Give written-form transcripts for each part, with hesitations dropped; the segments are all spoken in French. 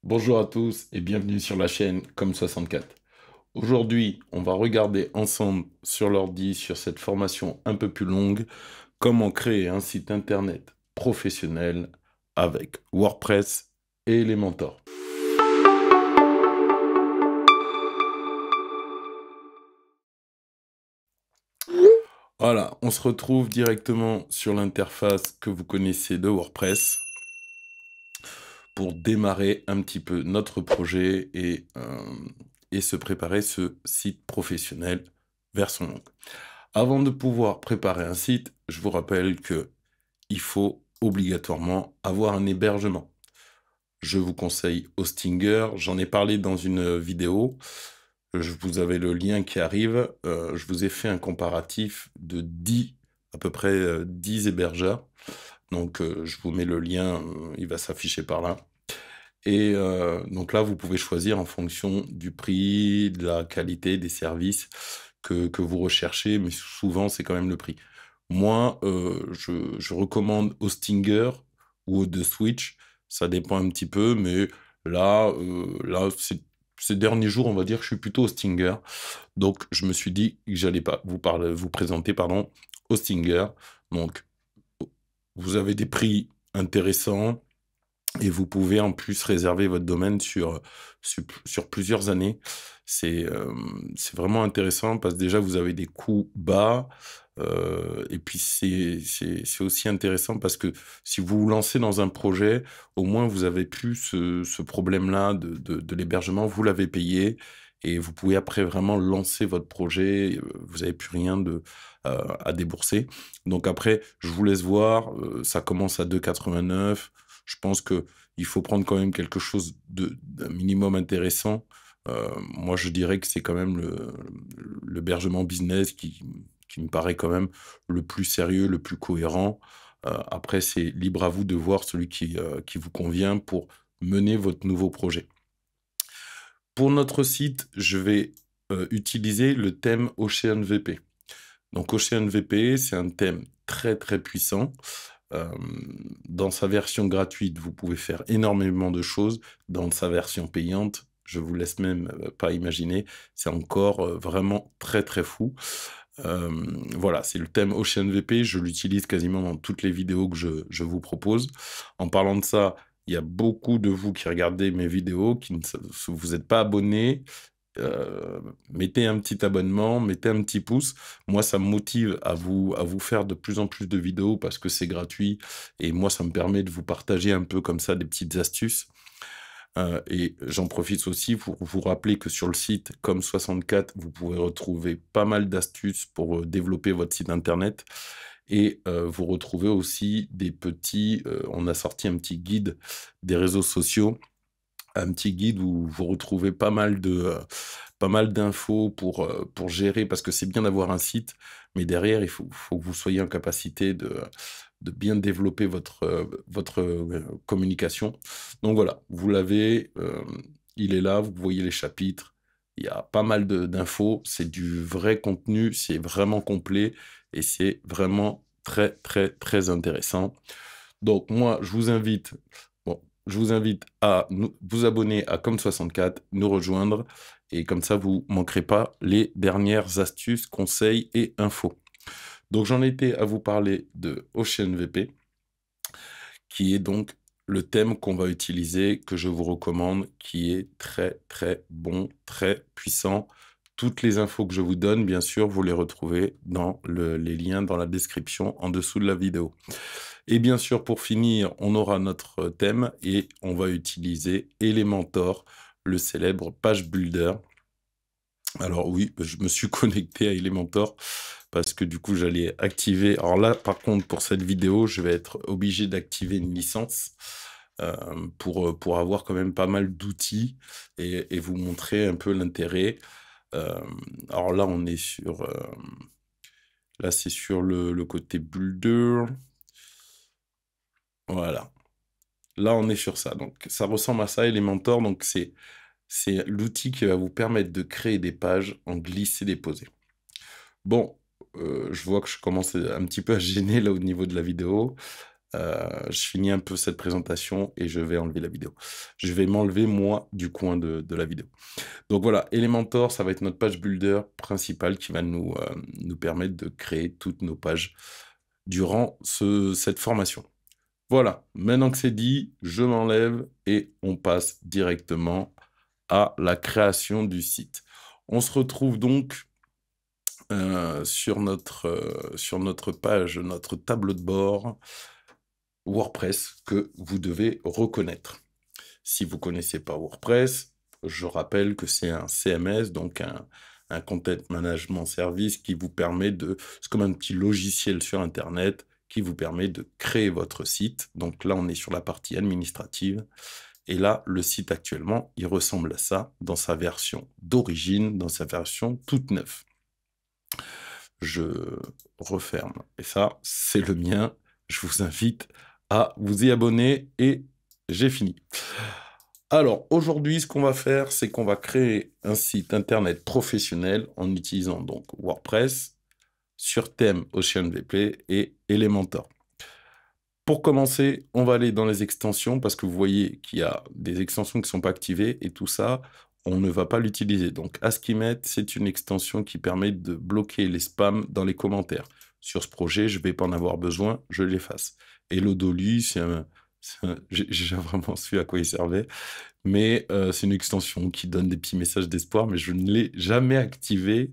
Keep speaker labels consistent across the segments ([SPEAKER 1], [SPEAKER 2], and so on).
[SPEAKER 1] Bonjour à tous et bienvenue sur la chaîne Comme64. Aujourd'hui, on va regarder ensemble sur l'ordi, sur cette formation un peu plus longue, comment créer un site internet professionnel avec WordPress et Elementor. Voilà, on se retrouve directement sur l'interface que vous connaissez de WordPress pour démarrer un petit peu notre projet et se préparer ce site professionnel version longue. Avant de pouvoir préparer un site, je vous rappelle que il faut obligatoirement avoir un hébergement. Je vous conseille Hostinger, j'en ai parlé dans une vidéo, vous avez le lien qui arrive, je vous ai fait un comparatif de 10, à peu près 10 hébergeurs, donc je vous mets le lien, il va s'afficher par là. Et donc là, vous pouvez choisir en fonction du prix, de la qualité des services que vous recherchez, mais souvent, c'est quand même le prix. Moi, je recommande Hostinger ou The Switch, ça dépend un petit peu, mais là, ces derniers jours, on va dire que je suis plutôt Hostinger. Donc, je me suis dit que j'allais pas vous présenter, pardon, Hostinger. Donc, vous avez des prix intéressants. Et vous pouvez en plus réserver votre domaine sur plusieurs années. C'est vraiment intéressant parce que déjà, vous avez des coûts bas. Et puis, c'est aussi intéressant parce que si vous vous lancez dans un projet, au moins, vous avez plus ce problème-là de l'hébergement. Vous l'avez payé et vous pouvez après vraiment lancer votre projet. Vous n'avez plus rien à débourser. Donc après, je vous laisse voir. Ça commence à 2,89 €. Je pense qu'il faut prendre quand même quelque chose d'un minimum intéressant. Moi, je dirais que c'est quand même l'hébergement business qui me paraît quand même le plus sérieux, le plus cohérent. Après, c'est libre à vous de voir celui qui vous convient pour mener votre nouveau projet. Pour notre site, je vais utiliser le thème OceanVP. Donc OceanVP, c'est un thème très très puissant. Dans sa version gratuite, vous pouvez faire énormément de choses. Dans sa version payante, je vous laisse même pas imaginer, c'est encore vraiment très très fou. Voilà, c'est le thème OceanVP, je l'utilise quasiment dans toutes les vidéos que je vous propose. En parlant de ça, il y a beaucoup de vous qui regardez mes vidéos, qui ne vous n'êtes pas abonnés. Mettez un petit abonnement, mettez un petit pouce. Moi, ça me motive à vous faire de plus en plus de vidéos parce que c'est gratuit. Et moi, ça me permet de vous partager un peu comme ça des petites astuces. Et j'en profite aussi pour vous rappeler que sur le site Comme64, vous pouvez retrouver pas mal d'astuces pour développer votre site internet. Et vous retrouvez aussi des petits... on a sorti un petit guide des réseaux sociaux, un petit guide où vous retrouvez pas mal d'infos pour gérer, parce que c'est bien d'avoir un site, mais derrière, faut que vous soyez en capacité de bien développer votre communication. Donc voilà, vous l'avez, il est là, vous voyez les chapitres, il y a pas mal d'infos, c'est du vrai contenu, c'est vraiment complet et c'est vraiment très, très, très intéressant. Donc moi, je vous invite à vous abonner à Comme64, nous rejoindre, et comme ça, vous ne manquerez pas les dernières astuces, conseils et infos. Donc j'en étais à vous parler de OceanVP, qui est donc le thème qu'on va utiliser, que je vous recommande, qui est très très bon, très puissant. Toutes les infos que je vous donne, bien sûr, vous les retrouvez dans les liens dans la description en dessous de la vidéo. Et bien sûr, pour finir, on aura notre thème et on va utiliser Elementor, le célèbre page builder. Alors oui, je me suis connecté à Elementor parce que du coup, j'allais activer... Alors là, par contre, pour cette vidéo, je vais être obligé d'activer une licence pour avoir quand même pas mal d'outils et vous montrer un peu l'intérêt. Euh, alors là, on est sur... là, c'est sur le côté builder. Voilà. Là, on est sur ça. Donc, ça ressemble à ça, Elementor. Donc, c'est l'outil qui va vous permettre de créer des pages en glisser-déposer. Bon, je vois que je commence un petit peu à gêner là au niveau de la vidéo. Je finis un peu cette présentation et je vais enlever la vidéo. Je vais m'enlever, moi, du coin de la vidéo. Donc voilà, Elementor, ça va être notre page builder principale qui va nous permettre de créer toutes nos pages durant cette formation. Voilà, maintenant que c'est dit, je m'enlève et on passe directement à la création du site. On se retrouve donc sur notre page, notre tableau de bord WordPress que vous devez reconnaître. Si vous ne connaissez pas WordPress, je rappelle que c'est un CMS, donc un Content Management Service qui vous permet de... C'est comme un petit logiciel sur Internet qui vous permet de créer votre site. Donc là, on est sur la partie administrative. Et là, le site actuellement, il ressemble à ça dans sa version d'origine, dans sa version toute neuve. Je referme. Et ça, c'est le mien. Je vous invite à vous y abonner et j'ai fini. Alors, aujourd'hui, ce qu'on va faire, c'est qu'on va créer un site internet professionnel en utilisant donc WordPress sur thème OceanVP et Elementor. Pour commencer, on va aller dans les extensions parce que vous voyez qu'il y a des extensions qui ne sont pas activées et tout ça, on ne va pas l'utiliser. Donc, Askimet, c'est une extension qui permet de bloquer les spams dans les commentaires. Sur ce projet, je ne vais pas en avoir besoin, je l'efface. Et Lodolu, j'ai vraiment su à quoi il servait, mais c'est une extension qui donne des petits messages d'espoir, mais je ne l'ai jamais activé.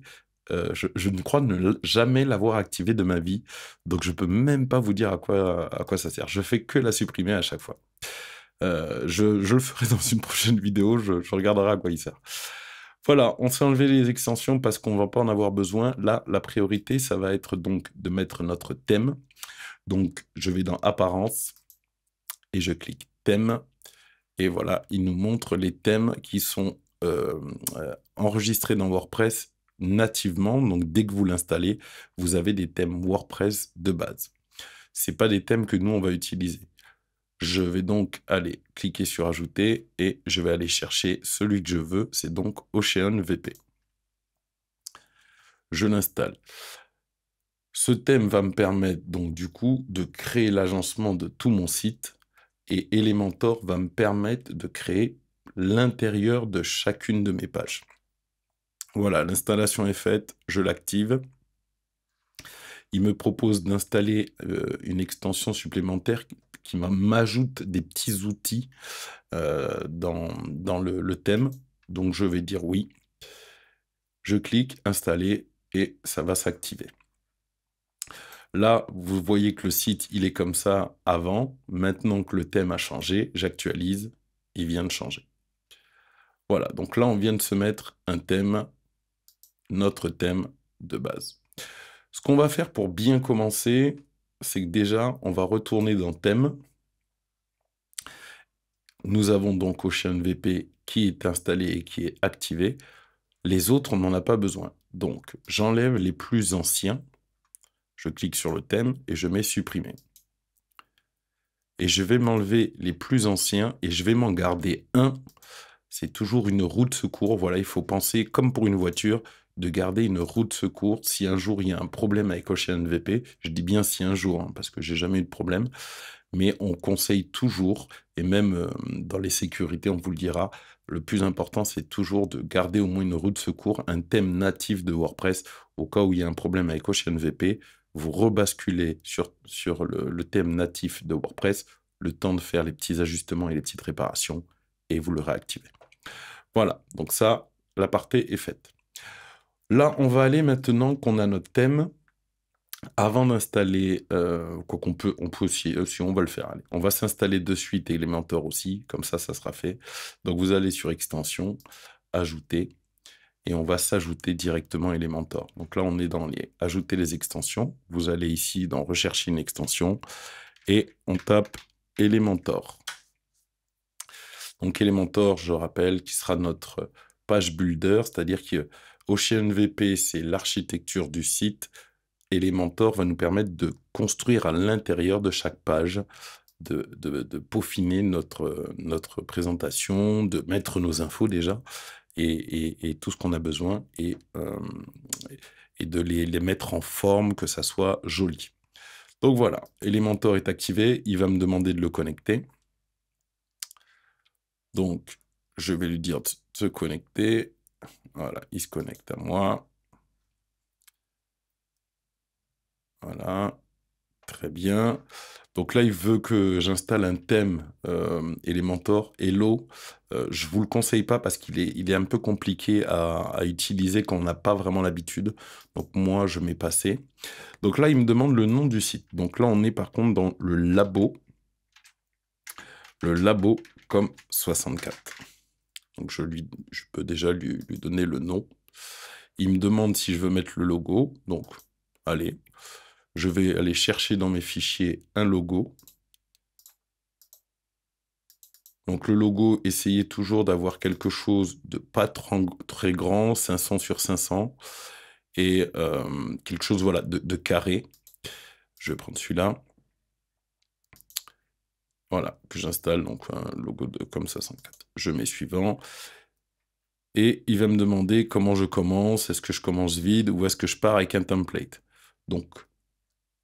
[SPEAKER 1] Je ne crois ne jamais l'avoir activé de ma vie, donc je peux même pas vous dire à quoi ça sert. Je fais que la supprimer à chaque fois. Je le ferai dans une prochaine vidéo, je regarderai à quoi il sert. Voilà, on s'est enlevé les extensions parce qu'on ne va pas en avoir besoin. Là, la priorité, ça va être donc de mettre notre thème. Donc, je vais dans Apparence et je clique Thème. Et voilà, il nous montre les thèmes qui sont enregistrés dans WordPress nativement. Donc, dès que vous l'installez, vous avez des thèmes WordPress de base. Ce n'est pas des thèmes que nous, on va utiliser. Je vais donc aller cliquer sur Ajouter et je vais aller chercher celui que je veux. C'est donc OceanVP. Je l'installe. Ce thème va me permettre donc du coup de créer l'agencement de tout mon site. Et Elementor va me permettre de créer l'intérieur de chacune de mes pages. Voilà, l'installation est faite, je l'active. Il me propose d'installer une extension supplémentaire qui m'ajoute des petits outils dans le thème. Donc je vais dire oui. Je clique, installer, et ça va s'activer. Là, vous voyez que le site, il est comme ça avant. Maintenant que le thème a changé, j'actualise, il vient de changer. Voilà, donc là, on vient de se mettre un thème, notre thème de base. Ce qu'on va faire pour bien commencer, c'est que déjà, on va retourner dans thème. Nous avons donc OceanVP qui est installé et qui est activé. Les autres, on n'en a pas besoin. Donc, j'enlève les plus anciens. Je clique sur le thème et je mets supprimer. Et je vais m'enlever les plus anciens et je vais m'en garder un. C'est toujours une roue de secours. Voilà, il faut penser, comme pour une voiture, de garder une roue de secours. Si un jour il y a un problème avec OceanVP, je dis bien si un jour, hein, parce que j'ai jamais eu de problème, mais on conseille toujours, et même dans les sécurités, on vous le dira, le plus important, c'est toujours de garder au moins une roue de secours, un thème natif de WordPress, au cas où il y a un problème avec OceanVP, vous rebasculez sur le thème natif de WordPress, le temps de faire les petits ajustements et les petites réparations, et vous le réactivez. Voilà, donc ça, l'aparté est faite. Là, on va aller maintenant qu'on a notre thème. Avant d'installer, quoi qu'on peut, on peut aussi, si on va le faire, allez, on va s'installer de suite Elementor aussi, comme ça sera fait. Donc vous allez sur Extension, Ajouter, et on va s'ajouter directement Elementor. Donc là, on est dans les Ajouter les extensions. Vous allez ici dans Rechercher une extension, et on tape Elementor. Donc Elementor, je rappelle, qui sera notre page builder, c'est-à-dire que OceanVP, c'est l'architecture du site. Elementor va nous permettre de construire à l'intérieur de chaque page, de peaufiner notre présentation, de mettre nos infos déjà, et tout ce qu'on a besoin, et de les mettre en forme, que ça soit joli. Donc voilà, Elementor est activé, il va me demander de le connecter. Donc, je vais lui dire de se connecter. Voilà, il se connecte à moi. Voilà, très bien. Donc là, il veut que j'installe un thème Elementor. Hello, je vous le conseille pas parce il est un peu compliqué à utiliser quand on n'a pas vraiment l'habitude. Donc moi, je mets passé. Donc là, il me demande le nom du site. Donc là, on est par contre dans le labo. Le labo comme 64. Donc je peux déjà lui donner le nom. Il me demande si je veux mettre le logo. Donc, allez, je vais aller chercher dans mes fichiers un logo. Donc le logo, essayez toujours d'avoir quelque chose de pas très grand, 500 sur 500, et quelque chose voilà, de carré. Je vais prendre celui-là. Voilà, que j'installe, donc un logo de comme 64. Je mets suivant. Et il va me demander comment je commence, est-ce que je commence vide ou est-ce que je pars avec un template. Donc,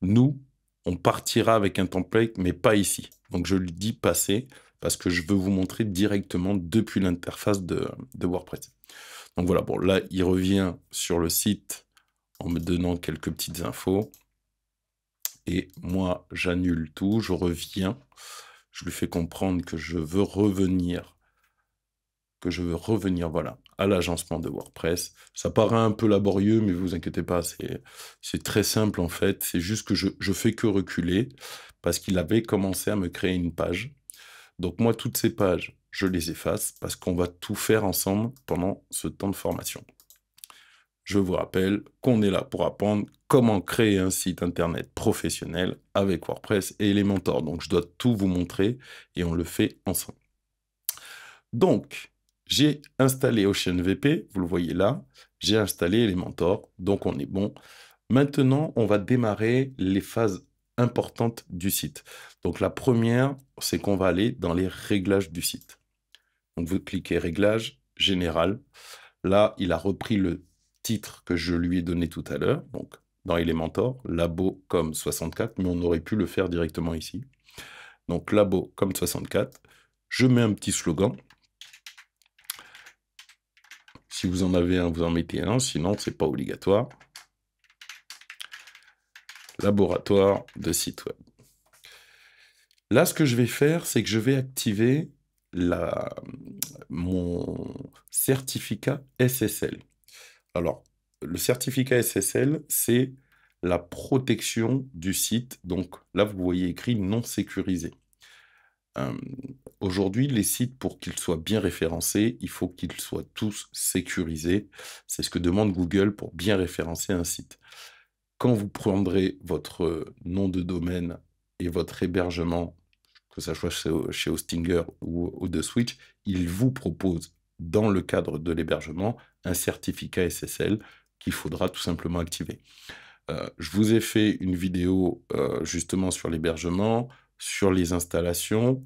[SPEAKER 1] nous, on partira avec un template, mais pas ici. Donc, je lui dis passer parce que je veux vous montrer directement depuis l'interface de WordPress. Donc voilà, bon, là, il revient sur le site en me donnant quelques petites infos. Et moi, j'annule tout, je reviens. Je lui fais comprendre que je veux revenir voilà, à l'agencement de WordPress. Ça paraît un peu laborieux, mais vous inquiétez pas, c'est très simple en fait. C'est juste que je fais que reculer parce qu'il avait commencé à me créer une page. Donc moi, toutes ces pages, je les efface parce qu'on va tout faire ensemble pendant ce temps de formation. Je vous rappelle qu'on est là pour apprendre comment créer un site internet professionnel avec WordPress et Elementor. Donc je dois tout vous montrer et on le fait ensemble. Donc, j'ai installé OceanVP, vous le voyez là, j'ai installé Elementor, donc on est bon. Maintenant, on va démarrer les phases importantes du site. Donc la première, c'est qu'on va aller dans les réglages du site. Donc vous cliquez Réglages, Général. Là, il a repris le titre que je lui ai donné tout à l'heure, donc dans Elementor, Labo comme 64, mais on aurait pu le faire directement ici. Donc Labo comme 64, je mets un petit slogan. Si vous en avez un, vous en mettez un, sinon, c'est pas obligatoire. Laboratoire de site web. Là, ce que je vais faire, c'est que je vais activer mon certificat SSL. Alors, le certificat SSL, c'est la protection du site. Donc là, vous voyez écrit non sécurisé. Aujourd'hui, les sites, pour qu'ils soient bien référencés, il faut qu'ils soient tous sécurisés. C'est ce que demande Google pour bien référencer un site. Quand vous prendrez votre nom de domaine et votre hébergement, que ce soit chez Hostinger ou de Switch, il vous propose, dans le cadre de l'hébergement, un certificat SSL qu'il faudra tout simplement activer. Je vous ai fait une vidéo justement sur l'hébergement, sur les installations.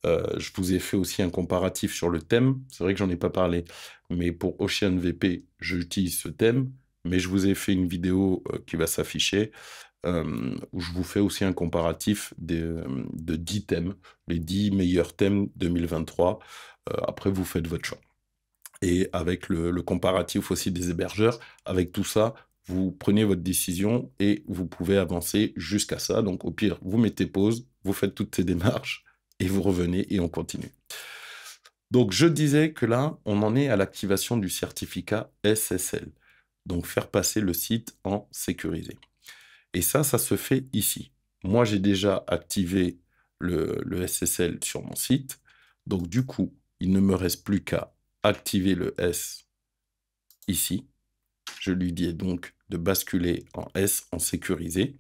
[SPEAKER 1] Je vous ai fait aussi un comparatif sur le thème. C'est vrai que j'en ai pas parlé, mais pour OceanVP, j'utilise ce thème. Mais je vous ai fait une vidéo qui va s'afficher où je vous fais aussi un comparatif de 10 thèmes, les 10 meilleurs thèmes 2023. Après, vous faites votre choix. Et avec le comparatif aussi des hébergeurs, avec tout ça, vous prenez votre décision et vous pouvez avancer jusqu'à ça. Donc, au pire, vous mettez pause, vous faites toutes ces démarches et vous revenez et on continue. Donc, je disais que là, on en est à l'activation du certificat SSL. Donc, faire passer le site en sécurisé. Et ça se fait ici. Moi, j'ai déjà activé le SSL sur mon site. Donc, du coup, il ne me reste plus qu'à activer le S ici. Je lui dis donc de basculer en S, en sécurisé.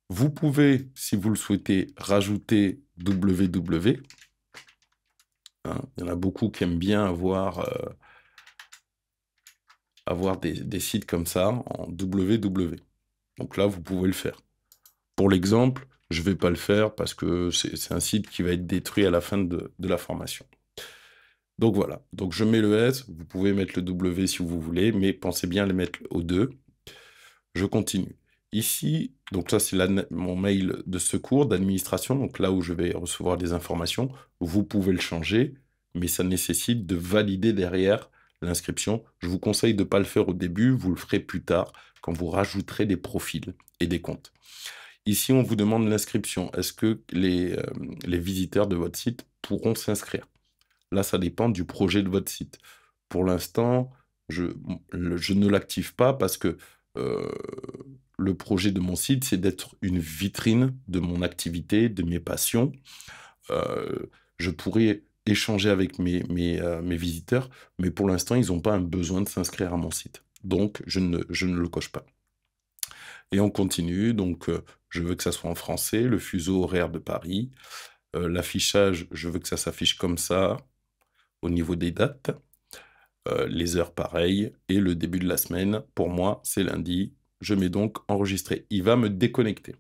[SPEAKER 1] Vous pouvez, si vous le souhaitez, rajouter www. Hein, il y en a beaucoup qui aiment bien avoir des sites comme ça en www. Donc là, vous pouvez le faire. Pour l'exemple, je ne vais pas le faire parce que c'est un site qui va être détruit à la fin de la formation. Donc voilà, donc je mets le S, vous pouvez mettre le W si vous voulez, mais pensez bien à le mettre au 2. Je continue. Ici, donc ça, c'est mon mail de secours, d'administration, donc là où je vais recevoir des informations. Vous pouvez le changer, mais ça nécessite de valider derrière l'inscription. Je vous conseille de ne pas le faire au début, vous le ferez plus tard, quand vous rajouterez des profils et des comptes. Ici, on vous demande l'inscription. Est-ce que les visiteurs de votre site pourront s'inscrire? Là, ça dépend du projet de votre site. Pour l'instant, je ne l'active pas parce que euh, le projet de mon site, c'est d'être une vitrine de mon activité, de mes passions. Euh, je pourrais échanger avec mes visiteurs, mais pour l'instant, ils n'ont pas un besoin de s'inscrire à mon site. Donc, je ne le coche pas. Et on continue, donc je veux que ça soit en français, le fuseau horaire de Paris. L'affichage, je veux que ça s'affiche comme ça, au niveau des dates. Les heures pareilles, et le début de la semaine, pour moi, c'est lundi. Je mets donc enregistrer. Il va me déconnecter.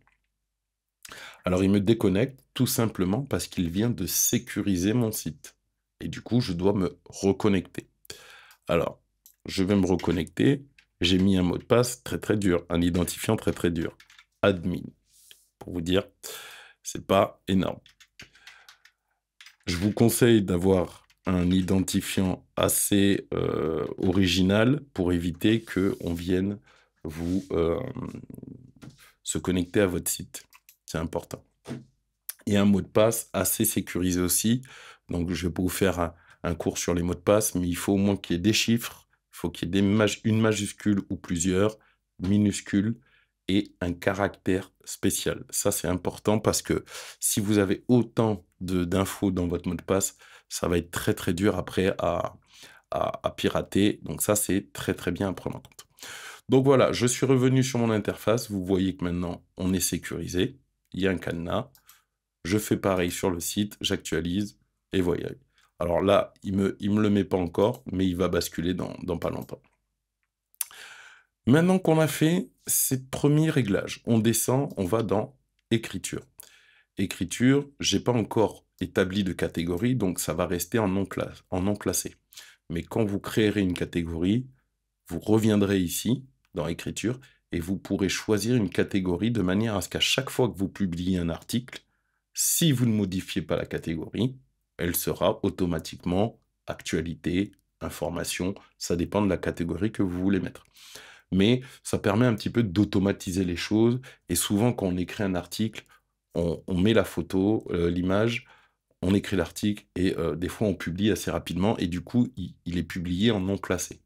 [SPEAKER 1] Alors, il me déconnecte tout simplement parce qu'il vient de sécuriser mon site. Et du coup, je dois me reconnecter. Alors, je vais me reconnecter. J'ai mis un mot de passe très très dur, un identifiant très très dur. Admin. Pour vous dire, c'est pas énorme. Je vous conseille d'avoir un identifiant assez original pour éviter qu'on vienne vous se connecter à votre site. C'est important. Et un mot de passe assez sécurisé aussi. Donc, je vais pas vous faire un cours sur les mots de passe, mais il faut au moins qu'il y ait des chiffres, il faut qu'il y ait une majuscule ou plusieurs minuscules et un caractère spécial. Ça, c'est important parce que si vous avez autant d'infos dans votre mot de passe, ça va être très, très dur après à pirater. Donc ça, c'est très, très bien à prendre en compte. Donc voilà, je suis revenu sur mon interface. Vous voyez que maintenant, on est sécurisé. Il y a un cadenas. Je fais pareil sur le site, j'actualise, et voyez. Alors là, il me le met pas encore, mais il va basculer dans pas longtemps. Maintenant qu'on a fait ces premiers réglages, on descend, on va dans écriture. Écriture, j'ai pas encore établi de catégorie, donc ça va rester en non classé. Mais quand vous créerez une catégorie, vous reviendrez ici, dans écriture, et vous pourrez choisir une catégorie de manière à ce qu'à chaque fois que vous publiez un article, si vous ne modifiez pas la catégorie, elle sera automatiquement actualité, information, ça dépend de la catégorie que vous voulez mettre. Mais ça permet un petit peu d'automatiser les choses, et souvent quand on écrit un article, on met la photo, l'image, on écrit l'article, et des fois on publie assez rapidement, et du coup, il est publié en non classé.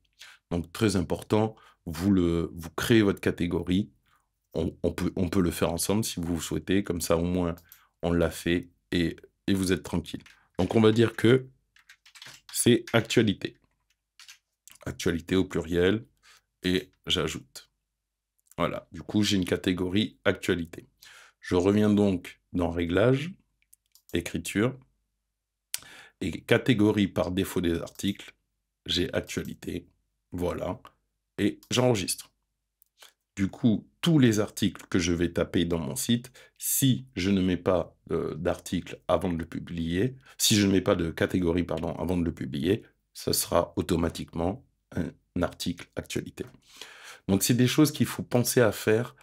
[SPEAKER 1] Donc très important, vous créez votre catégorie, on peut le faire ensemble si vous souhaitez, comme ça au moins on l'a fait et vous êtes tranquille. Donc on va dire que c'est actualité. Actualité au pluriel et j'ajoute. Voilà, du coup j'ai une catégorie actualité. Je reviens donc dans Réglages, Écriture, et catégorie par défaut des articles, j'ai actualité, voilà, et j'enregistre. Du coup, tous les articles que je vais taper dans mon site, si je ne mets pas d'article avant de le publier, si je ne mets pas de catégorie, pardon, avant de le publier, ça sera automatiquement un article actualité. Donc, c'est des choses qu'il faut penser à faire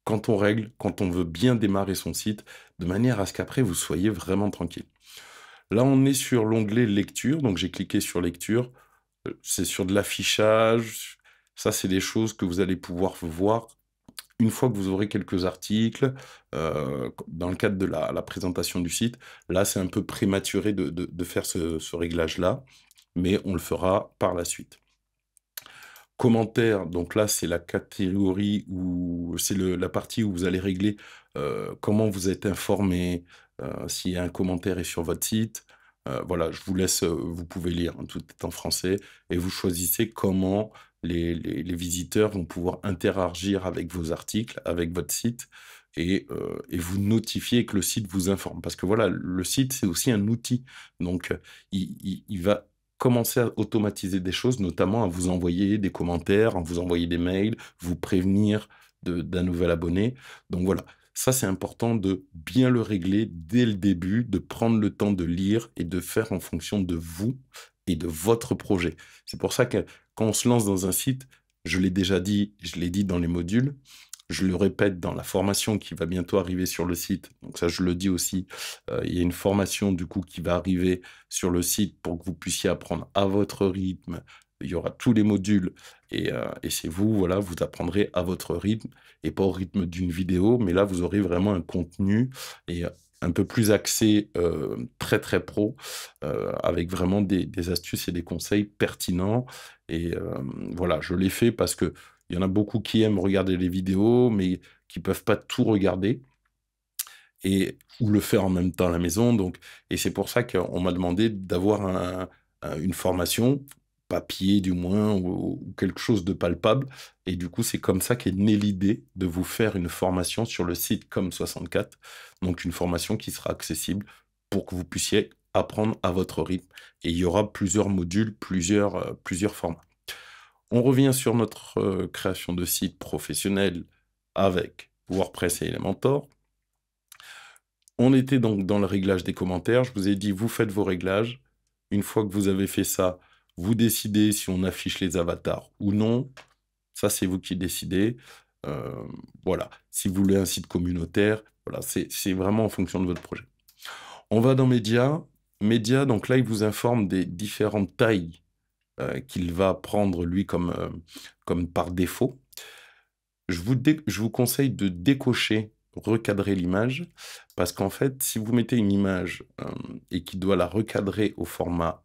[SPEAKER 1] quand on règle, quand on veut bien démarrer son site, de manière à ce qu'après, vous soyez vraiment tranquille. Là, on est sur l'onglet lecture, donc j'ai cliqué sur lecture. C'est sur de l'affichage. Ça, c'est des choses que vous allez pouvoir voir une fois que vous aurez quelques articles, dans le cadre de la présentation du site. Là, c'est un peu prématuré de faire ce réglage-là, mais on le fera par la suite. Commentaires, donc là, c'est la catégorie où c'est la partie où vous allez régler comment vous êtes informé, s'il y a un commentaire est sur votre site. Voilà, je vous laisse, vous pouvez lire, hein, tout est en français, et vous choisissez comment les visiteurs vont pouvoir interagir avec vos articles, avec votre site, et vous notifier que le site vous informe. Parce que voilà, le site, c'est aussi un outil. Donc, il va commencer à automatiser des choses, notamment à vous envoyer des commentaires, à vous envoyer des mails, vous prévenir d'un nouvel abonné. Donc voilà, ça c'est important de bien le régler dès le début, de prendre le temps de lire et de faire en fonction de vous et de votre projet. C'est pour ça que quand on se lance dans un site, je l'ai déjà dit, je l'ai dit dans les modules, Je le répète dans la formation qui va bientôt arriver sur le site. Donc ça, je le dis aussi. Il y a une formation du coup qui va arriver sur le site pour que vous puissiez apprendre à votre rythme. Il y aura tous les modules et c'est vous, voilà, vous apprendrez à votre rythme et pas au rythme d'une vidéo. Mais là, vous aurez vraiment un contenu et un peu plus axé très très pro avec vraiment des astuces et des conseils pertinents. Et voilà, je l'ai fait parce que il y en a beaucoup qui aiment regarder les vidéos, mais qui peuvent pas tout regarder ou le faire en même temps à la maison. Donc, et c'est pour ça qu'on m'a demandé d'avoir une formation, papier du moins, ou quelque chose de palpable. Et du coup, c'est comme ça qu'est née l'idée de vous faire une formation sur le site Com64. Donc, une formation qui sera accessible pour que vous puissiez apprendre à votre rythme. Et il y aura plusieurs modules, plusieurs formats. On revient sur notre création de site professionnel avec WordPress et Elementor. On était donc dans le réglage des commentaires. Je vous ai dit, vous faites vos réglages. Une fois que vous avez fait ça, vous décidez si on affiche les avatars ou non. Ça, c'est vous qui décidez. Euh, voilà. Si vous voulez un site communautaire, voilà, c'est vraiment en fonction de votre projet. On va dans Médias. Médias, donc là, il vous informe des différentes tailles qu'il va prendre, lui, comme par défaut. Je vous conseille de décocher, recadrer l'image, parce qu'en fait, si vous mettez une image et qu'il doit la recadrer au format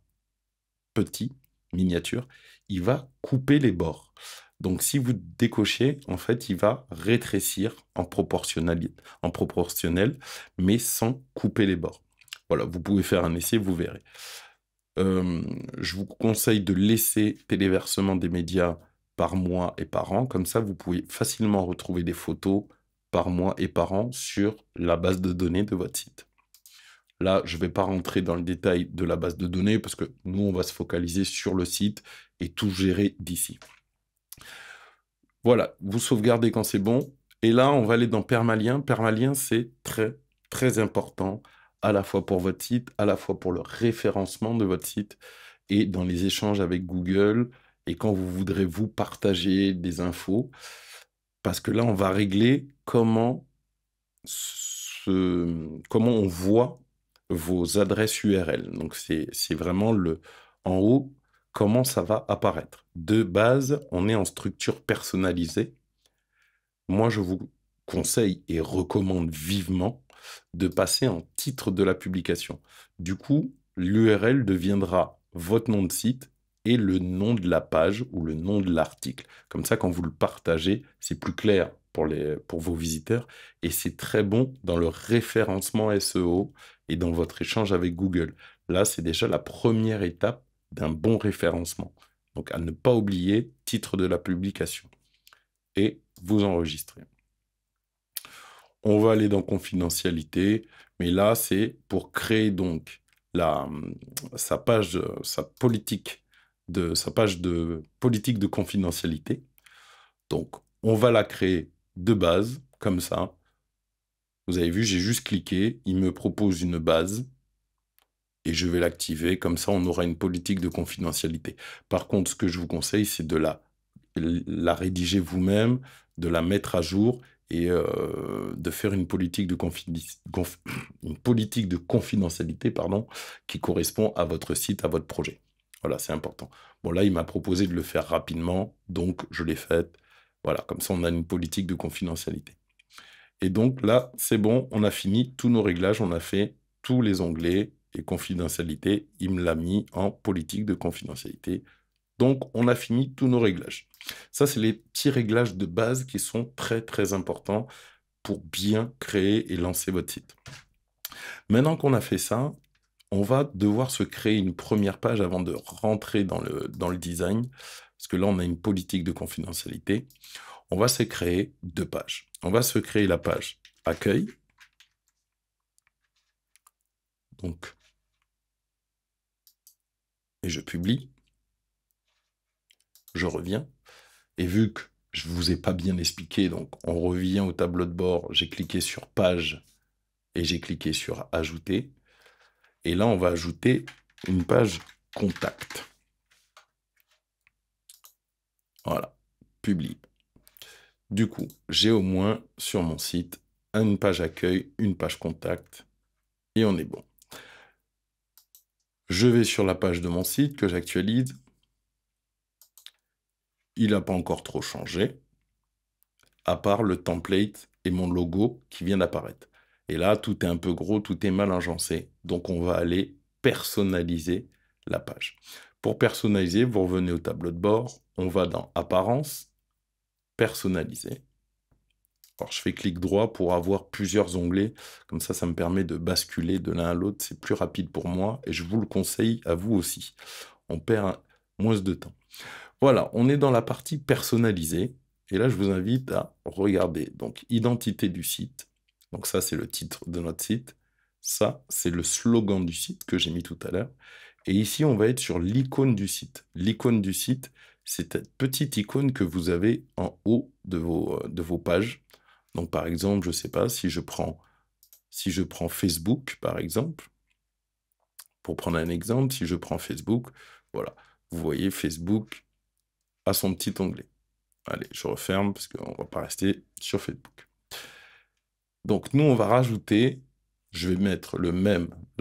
[SPEAKER 1] petit, miniature, il va couper les bords. Donc, si vous décochez, en fait, il va rétrécir en proportionnel, mais sans couper les bords. Voilà, vous pouvez faire un essai, vous verrez. Je vous conseille de laisser téléversement des médias par mois et par an. Comme ça, vous pouvez facilement retrouver des photos par mois et par an sur la base de données de votre site. Là, je ne vais pas rentrer dans le détail de la base de données parce que nous, on va se focaliser sur le site et tout gérer d'ici. Voilà, vous sauvegardez quand c'est bon. Et là, on va aller dans Permalien. Permalien, c'est très, très important à la fois pour votre site, à la fois pour le référencement de votre site et dans les échanges avec Google et quand vous voudrez vous partager des infos. Parce que là, on va régler comment on voit vos adresses URL. Donc, c'est vraiment en haut, comment ça va apparaître. De base, on est en structure personnalisée. Moi, je vous conseille et recommande vivement de passer en titre de la publication. Du coup, l'URL deviendra votre nom de site et le nom de la page ou le nom de l'article. Comme ça, quand vous le partagez, c'est plus clair pour vos visiteurs et c'est très bon dans le référencement SEO et dans votre échange avec Google. Là, c'est déjà la première étape d'un bon référencement. Donc, à ne pas oublier, titre de la publication. Et vous enregistrez. On va aller dans confidentialité, mais là, c'est pour créer donc sa page de politique de confidentialité. Donc, on va la créer de base, comme ça. Vous avez vu, j'ai juste cliqué, il me propose une base et je vais l'activer. Comme ça, on aura une politique de confidentialité. Par contre, ce que je vous conseille, c'est de la rédiger vous-même, de la mettre à jour et de faire une politique une politique de confidentialité pardon, qui correspond à votre site, à votre projet. Voilà, c'est important. Bon, là, il m'a proposé de le faire rapidement, donc je l'ai fait. Voilà, comme ça, on a une politique de confidentialité. Et donc là, c'est bon, on a fini tous nos réglages, on a fait tous les onglets et confidentialité. Il me l'a mis en politique de confidentialité. Donc, on a fini tous nos réglages. Ça, c'est les petits réglages de base qui sont très, très importants pour bien créer et lancer votre site. Maintenant qu'on a fait ça, on va devoir se créer une première page avant de rentrer dans le design, parce que là, on a une politique de confidentialité. On va se créer deux pages. On va se créer la page accueil. Donc, et je publie. Je reviens. Et vu que je ne vous ai pas bien expliqué, donc on revient au tableau de bord, j'ai cliqué sur page et j'ai cliqué sur ajouter. Et là, on va ajouter une page contact. Voilà, publie. Du coup, j'ai au moins sur mon site une page accueil, une page contact, et on est bon. Je vais sur la page de mon site que j'actualise. Il n'a pas encore trop changé, à part le template et mon logo qui vient d'apparaître. Et là, tout est un peu gros, tout est mal agencé. Donc, on va aller personnaliser la page. Pour personnaliser, vous revenez au tableau de bord, on va dans Apparence, Personnaliser. Alors, je fais clic droit pour avoir plusieurs onglets. Comme ça me permet de basculer de l'un à l'autre. C'est plus rapide pour moi et je vous le conseille à vous aussi. On perd moins de temps. Voilà, on est dans la partie personnalisée. Et là, je vous invite à regarder. Donc, identité du site. Donc ça, c'est le titre de notre site. Ça, c'est le slogan du site que j'ai mis tout à l'heure. Et ici, on va être sur l'icône du site. L'icône du site, c'est cette petite icône que vous avez en haut de vos pages. Donc, par exemple, je ne sais pas, si je prends Facebook, par exemple, pour prendre un exemple, si je prends Facebook, voilà, vous voyez Facebook a son petit onglet. Allez, je referme parce qu'on ne va pas rester sur Facebook. Donc, nous, on va rajouter, je vais mettre la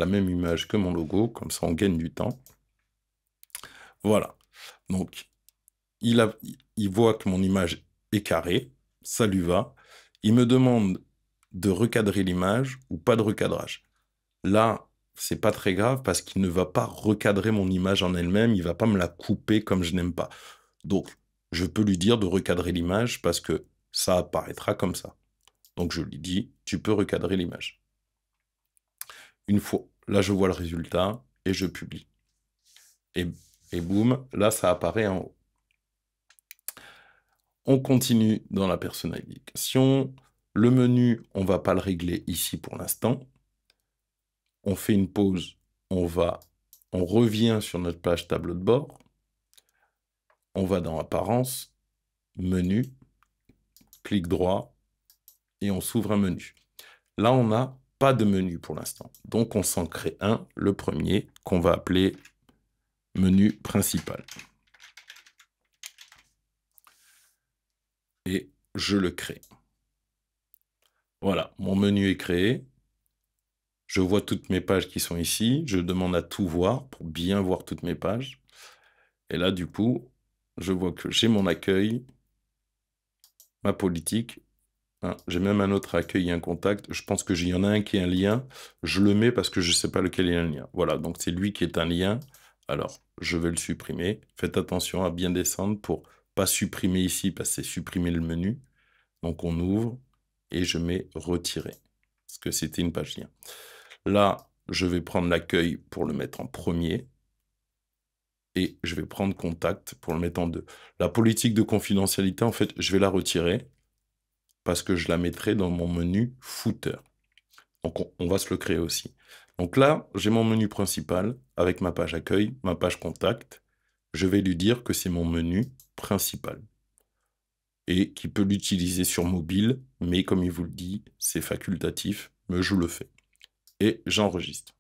[SPEAKER 1] même image que mon logo, comme ça on gagne du temps. Voilà. Donc, il voit que mon image est carrée, ça lui va. Il me demande de recadrer l'image ou pas de recadrage. Là, c'est pas très grave parce qu'il ne va pas recadrer mon image en elle-même, il va pas me la couper comme je n'aime pas. Donc, je peux lui dire de recadrer l'image parce que ça apparaîtra comme ça. Donc, je lui dis, tu peux recadrer l'image. Une fois, là, je vois le résultat et je publie. Et boum, là, ça apparaît en haut. On continue dans la personnalisation. Le menu, on ne va pas le régler ici pour l'instant. On fait une pause, on revient sur notre page tableau de bord. On va dans Apparence, Menu, clic droit, et on s'ouvre un menu. Là, on n'a pas de menu pour l'instant. Donc, on s'en crée un, le premier, qu'on va appeler menu principal. Et je le crée. Voilà, mon menu est créé. Je vois toutes mes pages qui sont ici. Je demande à tout voir pour bien voir toutes mes pages. Et là, du coup, je vois que j'ai mon accueil, ma politique. Hein, j'ai même un autre accueil et un contact. Je pense qu'il y en a un qui est un lien. Je le mets parce que je ne sais pas lequel est un lien. Voilà, donc c'est lui qui est un lien. Alors, je vais le supprimer. Faites attention à bien descendre pour pas supprimer ici parce que c'est supprimer le menu. Donc, on ouvre et je mets retirer parce que c'était une page lien. Là, je vais prendre l'accueil pour le mettre en premier. Et je vais prendre contact pour le mettre en deux. La politique de confidentialité, en fait, je vais la retirer parce que je la mettrai dans mon menu footer. Donc, on va se le créer aussi. Donc là, j'ai mon menu principal avec ma page accueil, ma page contact. Je vais lui dire que c'est mon menu principal et qu'il peut l'utiliser sur mobile, mais comme il vous le dit, c'est facultatif, mais je le fais. Et j'enregistre.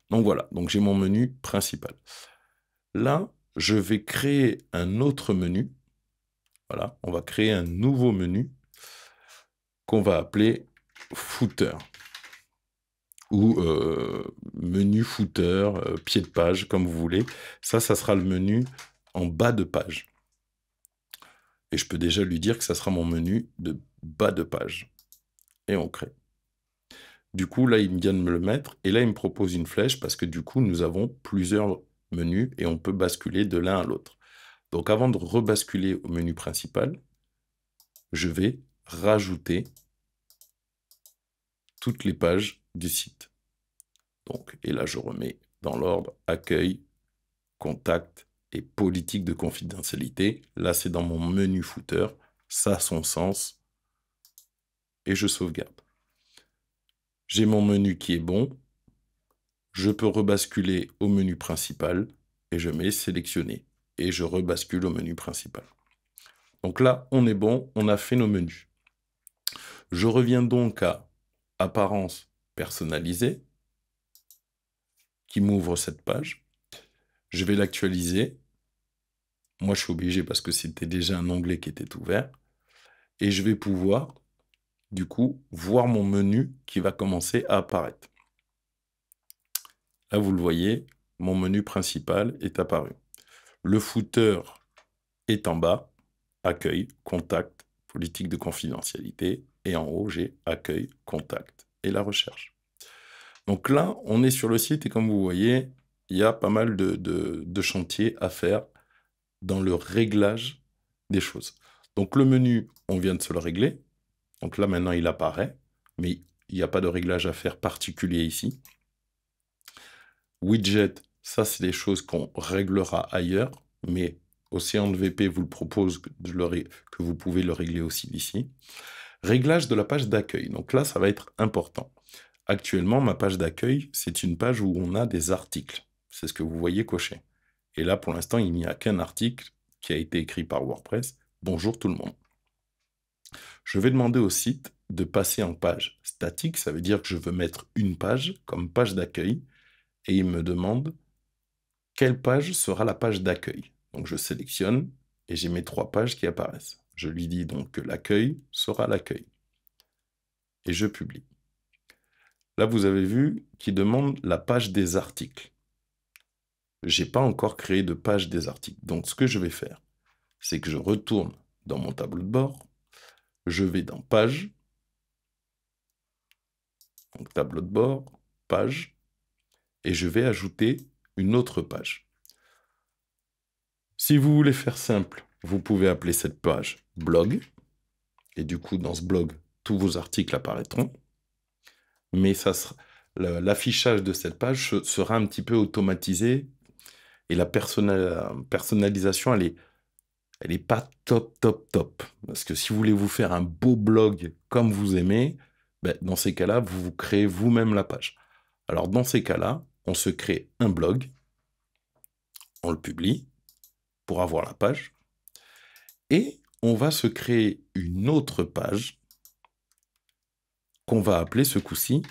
[SPEAKER 1] Donc voilà, donc j'ai mon menu principal. Là, je vais créer un autre menu. Voilà, on va créer un nouveau menu qu'on va appeler footer ou menu footer, pied de page, comme vous voulez. Ça sera le menu en bas de page. Et je peux déjà lui dire que ça sera mon menu de bas de page. Et on crée. Du coup, là, il vient de me le mettre. Et là, il me propose une flèche parce que du coup, nous avons plusieurs menus et on peut basculer de l'un à l'autre. Donc, avant de rebasculer au menu principal, je vais rajouter toutes les pages du site. Donc, et là, je remets dans l'ordre accueil, contact et politique de confidentialité. Là, c'est dans mon menu footer. Ça a son sens. Et je sauvegarde. J'ai mon menu qui est bon. Je peux rebasculer au menu principal et je mets sélectionner. Et je rebascule au menu principal. Donc là, on est bon, on a fait nos menus. Je reviens donc à apparence personnalisée, qui m'ouvre cette page. Je vais l'actualiser. Moi, je suis obligé parce que c'était déjà un onglet qui était ouvert. et je vais pouvoir, du coup, voir mon menu qui va commencer à apparaître. Là, vous le voyez, mon menu principal est apparu. Le footer est en bas, accueil, contact, politique de confidentialité, et en haut, j'ai accueil, contact et la recherche. Donc là, on est sur le site et comme vous voyez, il y a pas mal de chantiers à faire dans le réglage des choses. Donc le menu, on vient de se le régler. Donc là, maintenant, il apparaît, mais il n'y a pas de réglage à faire particulier ici. Widget, ça, c'est des choses qu'on réglera ailleurs, mais Océan de VP vous le propose que vous pouvez le régler aussi d'ici. Réglage de la page d'accueil. Donc là, ça va être important. Actuellement, ma page d'accueil, c'est une page où on a des articles. C'est ce que vous voyez coché. Et là, pour l'instant, il n'y a qu'un article qui a été écrit par WordPress. Bonjour tout le monde. Je vais demander au site de passer en page statique. Ça veut dire que je veux mettre une page comme page d'accueil. Et il me demande quelle page sera la page d'accueil. Donc je sélectionne et j'ai mes 3 pages qui apparaissent. Je lui dis donc que l'accueil sera l'accueil. Et je publie. Là, vous avez vu qu'il demande la page des articles. Je n'ai pas encore créé de page des articles. Donc, ce que je vais faire, c'est que je retourne dans mon tableau de bord, je vais dans Page, donc tableau de bord, Page, et je vais ajouter une autre page. Si vous voulez faire simple, vous pouvez appeler cette page Blog, et du coup, dans ce blog, tous vos articles apparaîtront, mais l'affichage de cette page sera un petit peu automatisé, et la personnalisation, elle est pas top, top, top. Parce que si vous voulez vous faire un beau blog comme vous aimez, ben, dans ces cas-là, vous créez vous-même la page. Alors, dans ces cas-là, on se crée un blog, on le publie pour avoir la page, et on va se créer une autre page qu'on va appeler ce coup-ci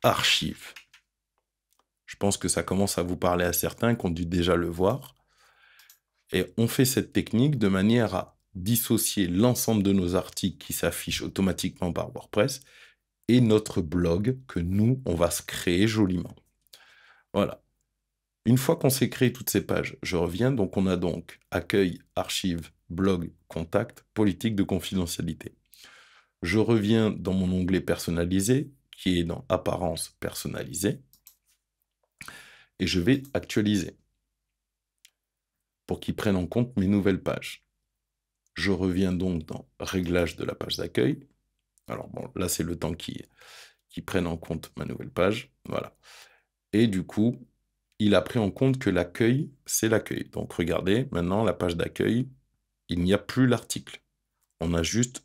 [SPEAKER 1] archive. Je pense que ça commence à vous parler à certains qui ont dû déjà le voir. Et on fait cette technique de manière à dissocier l'ensemble de nos articles qui s'affichent automatiquement par WordPress et notre blog que nous, on va se créer joliment. Voilà. Une fois qu'on s'est créé toutes ces pages, je reviens. Donc, on a donc accueil, archive, blog, contact, politique de confidentialité. Je reviens dans mon onglet personnalisé, qui est dans apparence personnalisée, et je vais actualiser pour qu'il prenne en compte mes nouvelles pages. Je reviens donc dans réglage de la page d'accueil. Alors bon, là, c'est le temps qui prenne en compte ma nouvelle page. Voilà. Et du coup, il a pris en compte que l'accueil, c'est l'accueil. Donc regardez, maintenant, la page d'accueil, il n'y a plus l'article. On a juste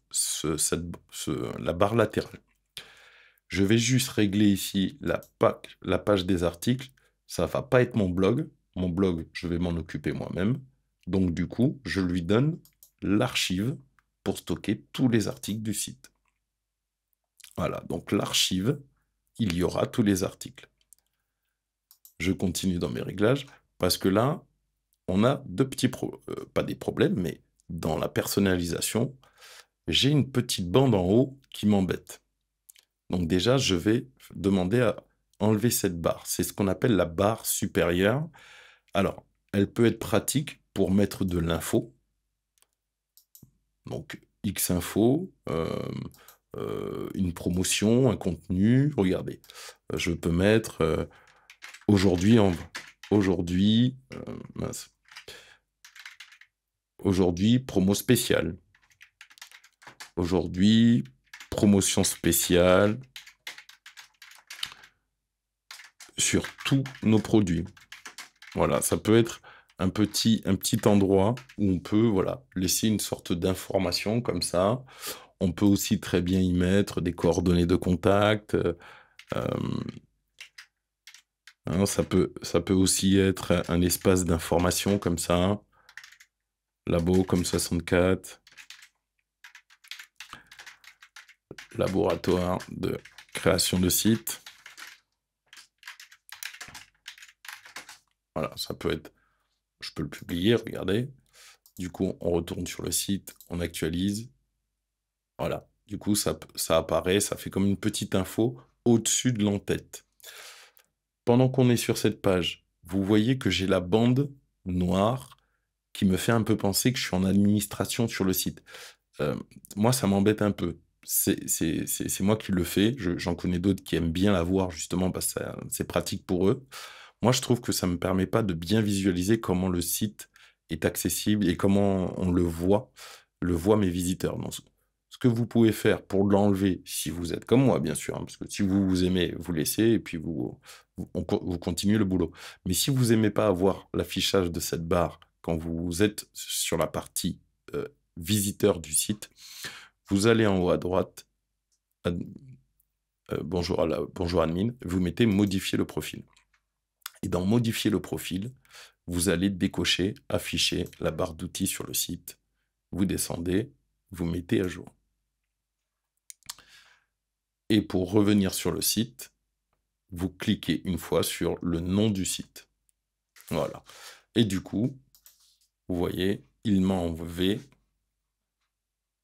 [SPEAKER 1] la barre latérale. Je vais juste régler ici la page des articles. Ça ne va pas être mon blog. Mon blog, je vais m'en occuper moi-même. Donc du coup, je lui donne l'archive pour stocker tous les articles du site. Voilà, donc l'archive, il y aura tous les articles. Je continue dans mes réglages, parce que là, on a deux petits pas des problèmes, mais dans la personnalisation, j'ai une petite bande en haut qui m'embête. Donc déjà, je vais demander à enlever cette barre. C'est ce qu'on appelle la barre supérieure. Alors, elle peut être pratique pour mettre de l'info. Donc, X-info, une promotion, un contenu. Regardez, je peux mettre aujourd'hui, aujourd'hui, promo spéciale. Aujourd'hui, promotion spéciale sur tous nos produits. Voilà, ça peut être un petit endroit où on peut laisser une sorte d'information comme ça. On peut aussi très bien y mettre des coordonnées de contact. Hein, ça peut aussi être un espace d'information comme ça. Labo comme 64. Laboratoire de création de site. Voilà, ça peut être... Je peux le publier, regardez. Du coup, on retourne sur le site, on actualise. Voilà. Du coup, ça apparaît, ça fait comme une petite info au-dessus de l'en-tête. Pendant qu'on est sur cette page, vous voyez que j'ai la bande noire qui me fait un peu penser que je suis en administration sur le site. Euh, Moi, ça m'embête un peu. C'est moi qui le fais. J'en connais d'autres qui aiment bien la voir justement parce que c'est pratique pour eux. Moi, je trouve que ça ne me permet pas de bien visualiser comment le site est accessible et comment on le voient mes visiteurs. Donc, ce que vous pouvez faire pour l'enlever, si vous êtes comme moi, bien sûr, hein, parce que si vous aimez, vous laissez et puis vous continuez le boulot. Mais si vous aimez pas avoir l'affichage de cette barre quand vous êtes sur la partie euh, visiteur du site, vous allez en haut à droite, ad- bonjour admin, vous mettez modifier le profil. Et dans modifier le profil, vous allez décocher, afficher la barre d'outils sur le site. Vous descendez, vous mettez à jour. Et pour revenir sur le site, vous cliquez une fois sur le nom du site. Voilà. Et du coup, vous voyez, il m'a enlevé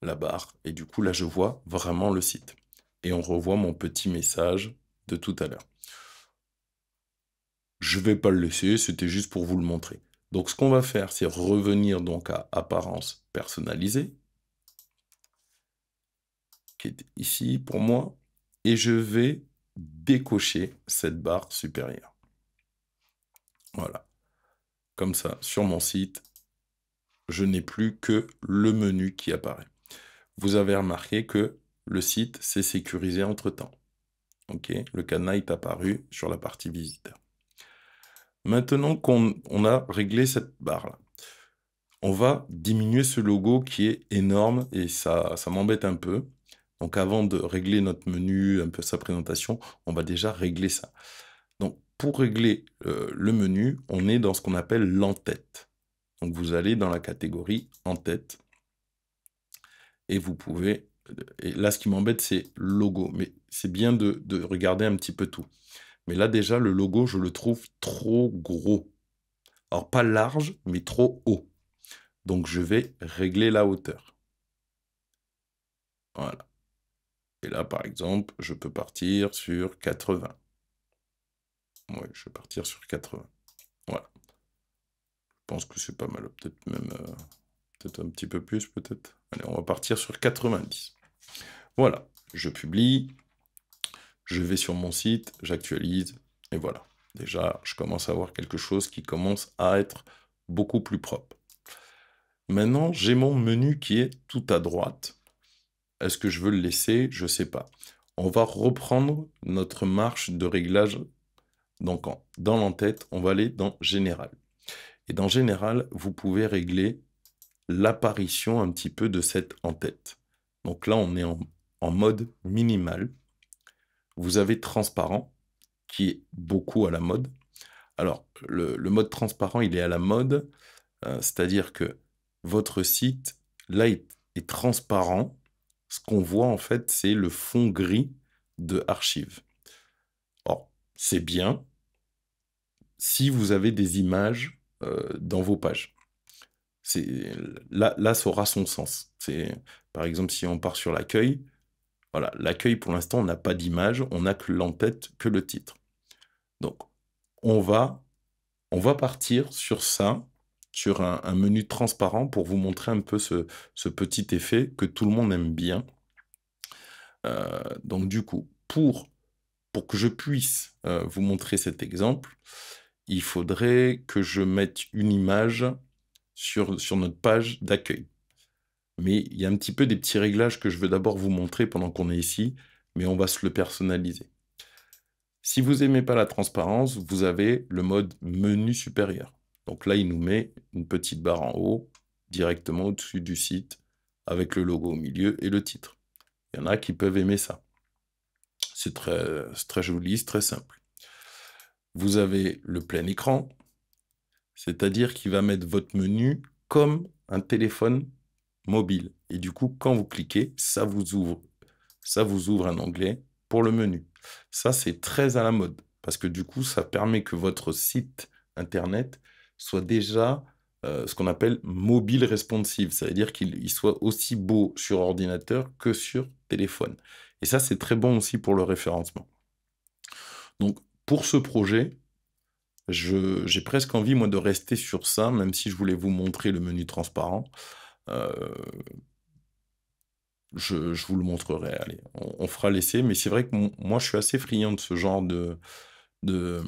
[SPEAKER 1] la barre. Et du coup, là, je vois vraiment le site. Et on revoit mon petit message de tout à l'heure. Je ne vais pas le laisser, c'était juste pour vous le montrer. Donc, ce qu'on va faire, c'est revenir donc à apparence personnalisée, qui est ici pour moi, et je vais décocher cette barre supérieure. Voilà. Comme ça, sur mon site, je n'ai plus que le menu qui apparaît. Vous avez remarqué que le site s'est sécurisé entre-temps. Ok, le cadenas est apparu sur la partie visiteur. Maintenant qu'on a réglé cette barre-là, on va diminuer ce logo qui est énorme et ça m'embête un peu. Donc avant de régler notre menu, un peu sa présentation, on va déjà régler ça. Donc pour régler le menu, on est dans ce qu'on appelle l'en-tête. Donc vous allez dans la catégorie en-tête et vous pouvez... Et là, ce qui m'embête, c'est logo. Mais c'est bien de regarder un petit peu tout. Mais là, déjà, le logo, je le trouve trop gros. Alors, pas large, mais trop haut. Donc, je vais régler la hauteur. Voilà. Et là, par exemple, je peux partir sur 80. Ouais, je vais partir sur 80. Voilà. Je pense que c'est pas mal. Peut-être même... peut-être un petit peu plus, peut-être. Allez, on va partir sur 90. Voilà. Je publie. Je vais sur mon site. J'actualise. Et voilà. Déjà, je commence à avoir quelque chose qui commence à être beaucoup plus propre. Maintenant, j'ai mon menu qui est tout à droite. Est-ce que je veux le laisser? Je ne sais pas. On va reprendre notre marche de réglage. Donc, dans l'en-tête, on va aller dans Général. Et dans Général, vous pouvez régler l'apparition un petit peu de cette en-tête. Donc là, on est en mode minimal. Vous avez transparent, qui est beaucoup à la mode. Alors, le mode transparent, il est à la mode, c'est-à-dire que votre site, là, est transparent. Ce qu'on voit, en fait, c'est le fond gris de archives. Or, c'est bien si vous avez des images dans vos pages. Là, ça aura son sens. Par exemple, si on part sur l'accueil, voilà, l'accueil, pour l'instant, on n'a pas d'image, on n'a que l'en-tête, que le titre. Donc, on va partir sur ça, sur un menu transparent pour vous montrer un peu ce petit effet que tout le monde aime bien. Donc du coup, pour que je puisse vous montrer cet exemple, il faudrait que je mette une image sur notre page d'accueil. Mais il y a un petit peu des petits réglages que je veux d'abord vous montrer pendant qu'on est ici, mais on va se le personnaliser. Si vous n'aimez pas la transparence, vous avez le mode menu supérieur. Donc là, il nous met une petite barre en haut, directement au-dessus du site, avec le logo au milieu et le titre. Il y en a qui peuvent aimer ça. C'est très joli, c'est très simple. Vous avez le plein écran, c'est-à-dire qu'il va mettre votre menu comme un téléphone mobile. Et du coup, quand vous cliquez, ça vous ouvre un onglet pour le menu. Ça, c'est très à la mode, parce que du coup, ça permet que votre site internet soit déjà ce qu'on appelle mobile responsive. Ça veut dire qu'il soit aussi beau sur ordinateur que sur téléphone. Et ça, c'est très bon aussi pour le référencement. Donc, pour ce projet, j'ai presque envie, moi, de rester sur ça, même si je voulais vous montrer le menu transparent. Euh, je vous le montrerai, allez, on fera l'essai, mais c'est vrai que moi, je suis assez friand de ce genre je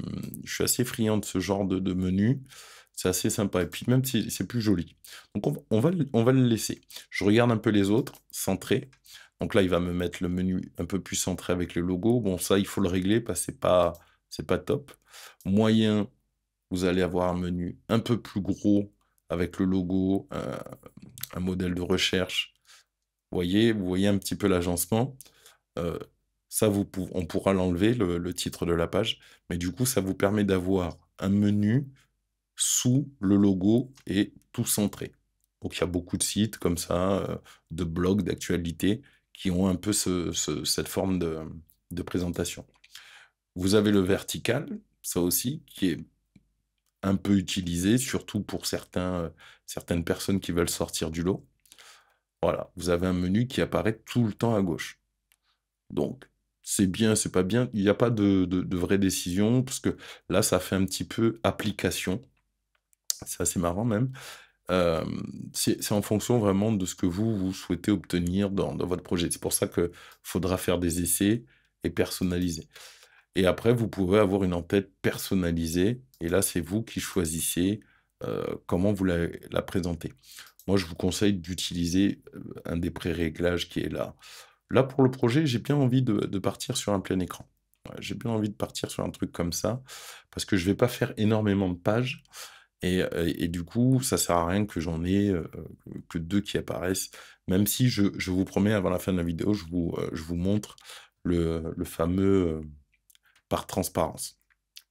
[SPEAKER 1] suis assez friand de ce genre de menu. C'est assez sympa. Et puis même, c'est plus joli. Donc, on va le laisser. Je regarde un peu les autres, centré. Donc là, il va me mettre le menu un peu plus centré avec le logo. Bon, ça, il faut le régler parce que c'est pas top. Moyen, vous allez avoir un menu un peu plus gros avec le logo, un modèle de recherche. Vous voyez un petit peu l'agencement. Euh, ça, on pourra l'enlever, le titre de la page. Mais du coup, ça vous permet d'avoir un menu sous le logo et tout centré. Donc, il y a beaucoup de sites comme ça, de blogs, d'actualité, qui ont un peu cette forme de présentation. Vous avez le vertical, ça aussi, qui est un peu utilisé, surtout pour certaines personnes qui veulent sortir du lot. Voilà, vous avez un menu qui apparaît tout le temps à gauche. Donc, c'est bien, c'est pas bien. Il n'y a pas de vraie décision, parce que là, ça fait un petit peu application. C'est assez marrant même. Euh, c'est en fonction vraiment de ce que vous souhaitez obtenir dans votre projet. C'est pour ça qu'il faudra faire des essais et personnaliser. Et après, vous pouvez avoir une en-tête personnalisée, et là, c'est vous qui choisissez comment vous la présentez. Moi, je vous conseille d'utiliser un des pré-réglages qui est là. Là, pour le projet, j'ai bien envie de partir sur un plein écran. Ouais, j'ai bien envie de partir sur un truc comme ça, parce que je vais pas faire énormément de pages, et du coup, ça sert à rien que j'en ai que 2 qui apparaissent, même si je vous promets, avant la fin de la vidéo, je vous montre le fameux par transparence.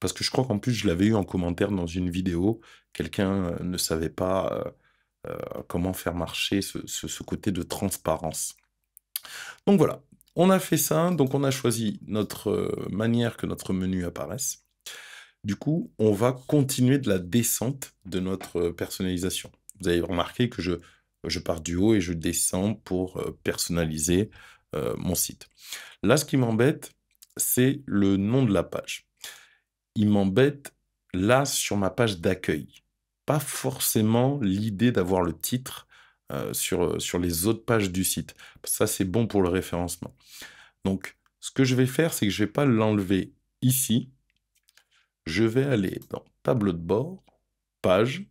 [SPEAKER 1] Parce que je crois qu'en plus, je l'avais eu en commentaire dans une vidéo, quelqu'un ne savait pas comment faire marcher ce côté de transparence. Donc voilà, on a fait ça, donc on a choisi notre manière que notre menu apparaisse. Du coup, on va continuer de la descente de notre personnalisation. Vous avez remarqué que je pars du haut et je descends pour personnaliser mon site. Là, ce qui m'embête, c'est le nom de la page. Il m'embête là sur ma page d'accueil. Pas forcément l'idée d'avoir le titre sur les autres pages du site. Ça, c'est bon pour le référencement. Donc, ce que je vais faire, c'est que je ne vais pas l'enlever ici. Je vais aller dans tableau de bord, page.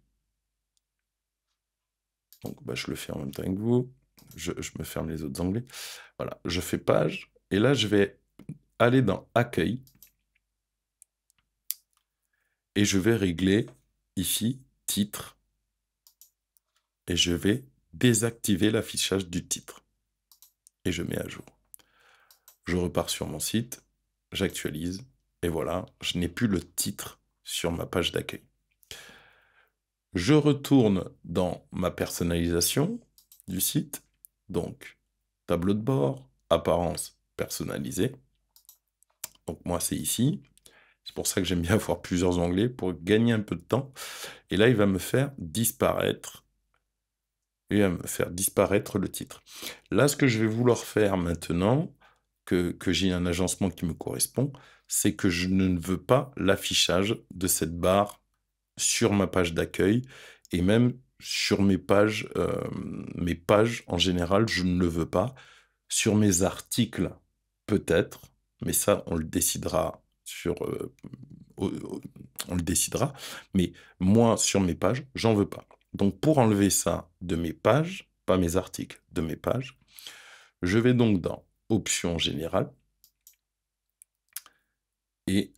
[SPEAKER 1] Donc, bah, je le fais en même temps que vous. Je me ferme les autres onglets. Voilà, je fais page. Et là, je vais aller dans accueil. Et je vais régler ici titre. Et je vais désactiver l'affichage du titre. Et je mets à jour. Je repars sur mon site, j'actualise, et voilà, je n'ai plus le titre sur ma page d'accueil. Je retourne dans ma personnalisation du site, donc tableau de bord, apparence personnalisée. Donc moi c'est ici, c'est pour ça que j'aime bien avoir plusieurs onglets pour gagner un peu de temps. Et là il va me faire disparaître le titre. Là, ce que je vais vouloir faire maintenant, que j'ai un agencement qui me correspond, c'est que je ne veux pas l'affichage de cette barre sur ma page d'accueil, et même sur mes pages en général, je ne le veux pas. Sur mes articles, peut-être, mais ça, on le décidera on le décidera, mais moi, sur mes pages, j'en veux pas. Donc, pour enlever ça de mes pages, pas mes articles, de mes pages, je vais donc dans Options générales et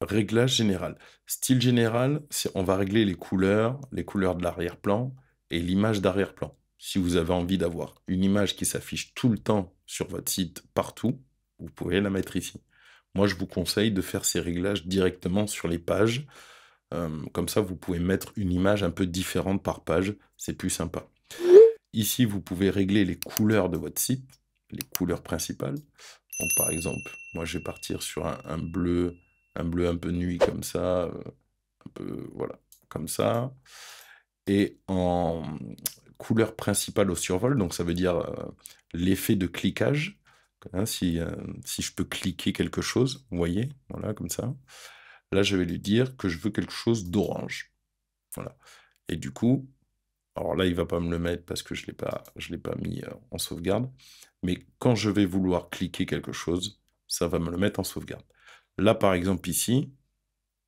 [SPEAKER 1] Réglage général. Style général, on va régler les couleurs de l'arrière-plan et l'image d'arrière-plan. Si vous avez envie d'avoir une image qui s'affiche tout le temps sur votre site, partout, vous pouvez la mettre ici. Moi, je vous conseille de faire ces réglages directement sur les pages. Comme ça, vous pouvez mettre une image un peu différente par page. C'est plus sympa. Ici, vous pouvez régler les couleurs de votre site, les couleurs principales. Donc, par exemple, moi, je vais partir sur un bleu un peu nuit comme ça, un peu, voilà, comme ça. et en couleur principale au survol, donc ça veut dire l'effet de cliquage. Hein, si je peux cliquer quelque chose, vous voyez, voilà, comme ça. Là, je vais lui dire que je veux quelque chose d'orange. Voilà. Et du coup, alors là, il ne va pas me le mettre parce que je ne l'ai pas mis en sauvegarde. Mais quand je vais vouloir cliquer quelque chose, ça va me le mettre en sauvegarde. Là, par exemple, ici,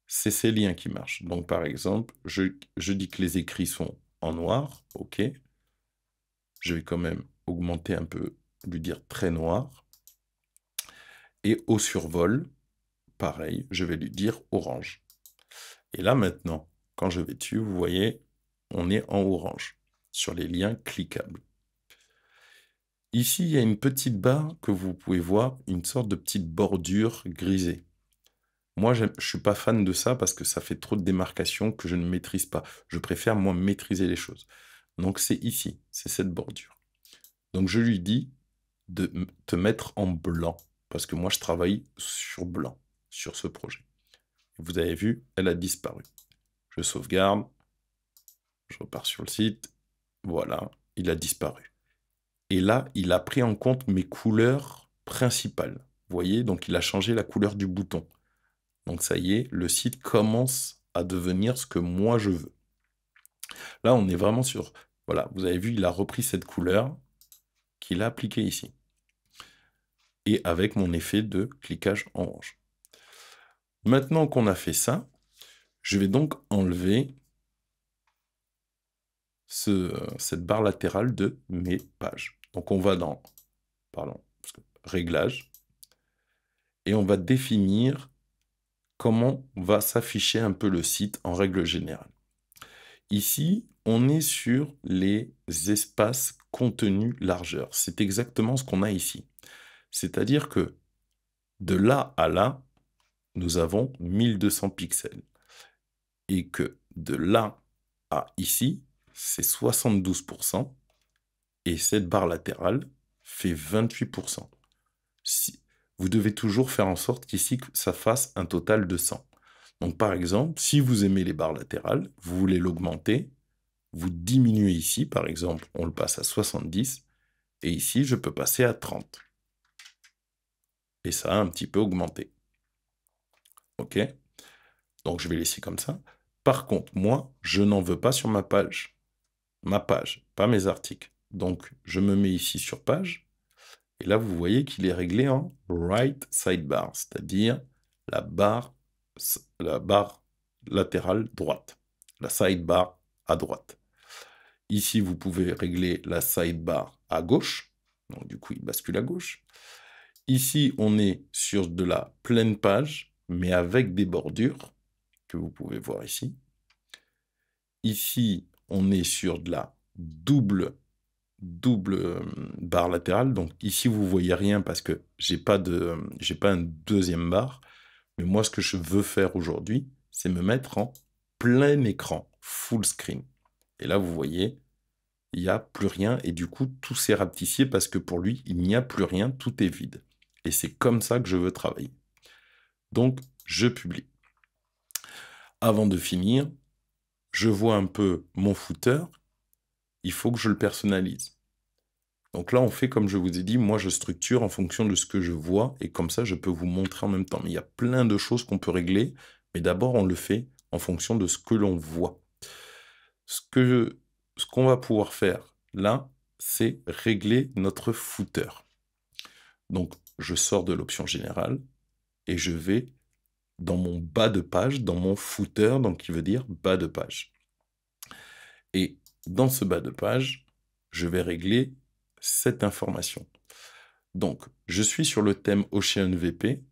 [SPEAKER 1] c'est ces liens qui marchent. Donc, par exemple, je dis que les écrits sont en noir. OK. Je vais quand même augmenter un peu, lui dire très noir. Et au survol, pareil, je vais lui dire orange. Et là, maintenant, quand je vais dessus, vous voyez, on est en orange sur les liens cliquables. Ici, il y a une petite barre que vous pouvez voir, une sorte de petite bordure grisée. Moi, je ne suis pas fan de ça parce que ça fait trop de démarcations que je ne maîtrise pas. Je préfère, moi, maîtriser les choses. Donc, c'est ici, c'est cette bordure. Donc, je lui dis de te mettre en blanc parce que moi, je travaille sur blanc, sur ce projet. Vous avez vu, elle a disparu. Je sauvegarde, je repars sur le site, voilà, il a disparu. Et là, il a pris en compte mes couleurs principales. Vous voyez, donc il a changé la couleur du bouton. Donc ça y est, le site commence à devenir ce que moi je veux. Là, on est vraiment sur... Voilà, vous avez vu, il a repris cette couleur qu'il a appliquée ici. Et avec mon effet de cliquage orange. Maintenant qu'on a fait ça, je vais donc enlever cette barre latérale de mes pages. Donc on va dans Réglages et on va définir comment va s'afficher un peu le site en règle générale. Ici, on est sur les espaces contenu largeur. C'est exactement ce qu'on a ici. C'est-à-dire que de là à là, nous avons 1200 pixels. Et que de là à ici, c'est 72%. Et cette barre latérale fait 28%. Vous devez toujours faire en sorte qu'ici, ça fasse un total de 100. Donc par exemple, si vous aimez les barres latérales, vous voulez l'augmenter, vous diminuez ici, par exemple, on le passe à 70, et ici, je peux passer à 30. Et ça a un petit peu augmenté. OK? Donc je vais laisser comme ça. Par contre, moi, je n'en veux pas sur ma page. Ma page, pas mes articles. Donc je me mets ici sur page, et là, vous voyez qu'il est réglé en right sidebar, c'est-à-dire la barre latérale droite, la sidebar à droite. Ici, vous pouvez régler la sidebar à gauche, donc du coup, il bascule à gauche. Ici, on est sur de la pleine page, mais avec des bordures, que vous pouvez voir ici. Ici, on est sur de la double barre latérale. Donc ici, vous voyez rien parce que j'ai pas une deuxième barre. Mais moi, ce que je veux faire aujourd'hui, c'est me mettre en plein écran, full screen. Et là, vous voyez, il n'y a plus rien. Et du coup, tout s'est rapetissé parce que pour lui, il n'y a plus rien, tout est vide. Et c'est comme ça que je veux travailler. Donc, je publie. Avant de finir, je vois un peu mon footer. Il faut que je le personnalise. Donc là, on fait comme je vous ai dit, moi je structure en fonction de ce que je vois, et comme ça, je peux vous montrer en même temps. Mais il y a plein de choses qu'on peut régler, mais d'abord, on le fait en fonction de ce que l'on voit. Ce qu'on va pouvoir faire là, c'est régler notre footer. Donc, je sors de l'option générale, et je vais dans mon bas de page, dans mon footer, donc qui veut dire bas de page. Et dans ce bas de page, je vais régler cette information. Donc, je suis sur le thème OceanVP.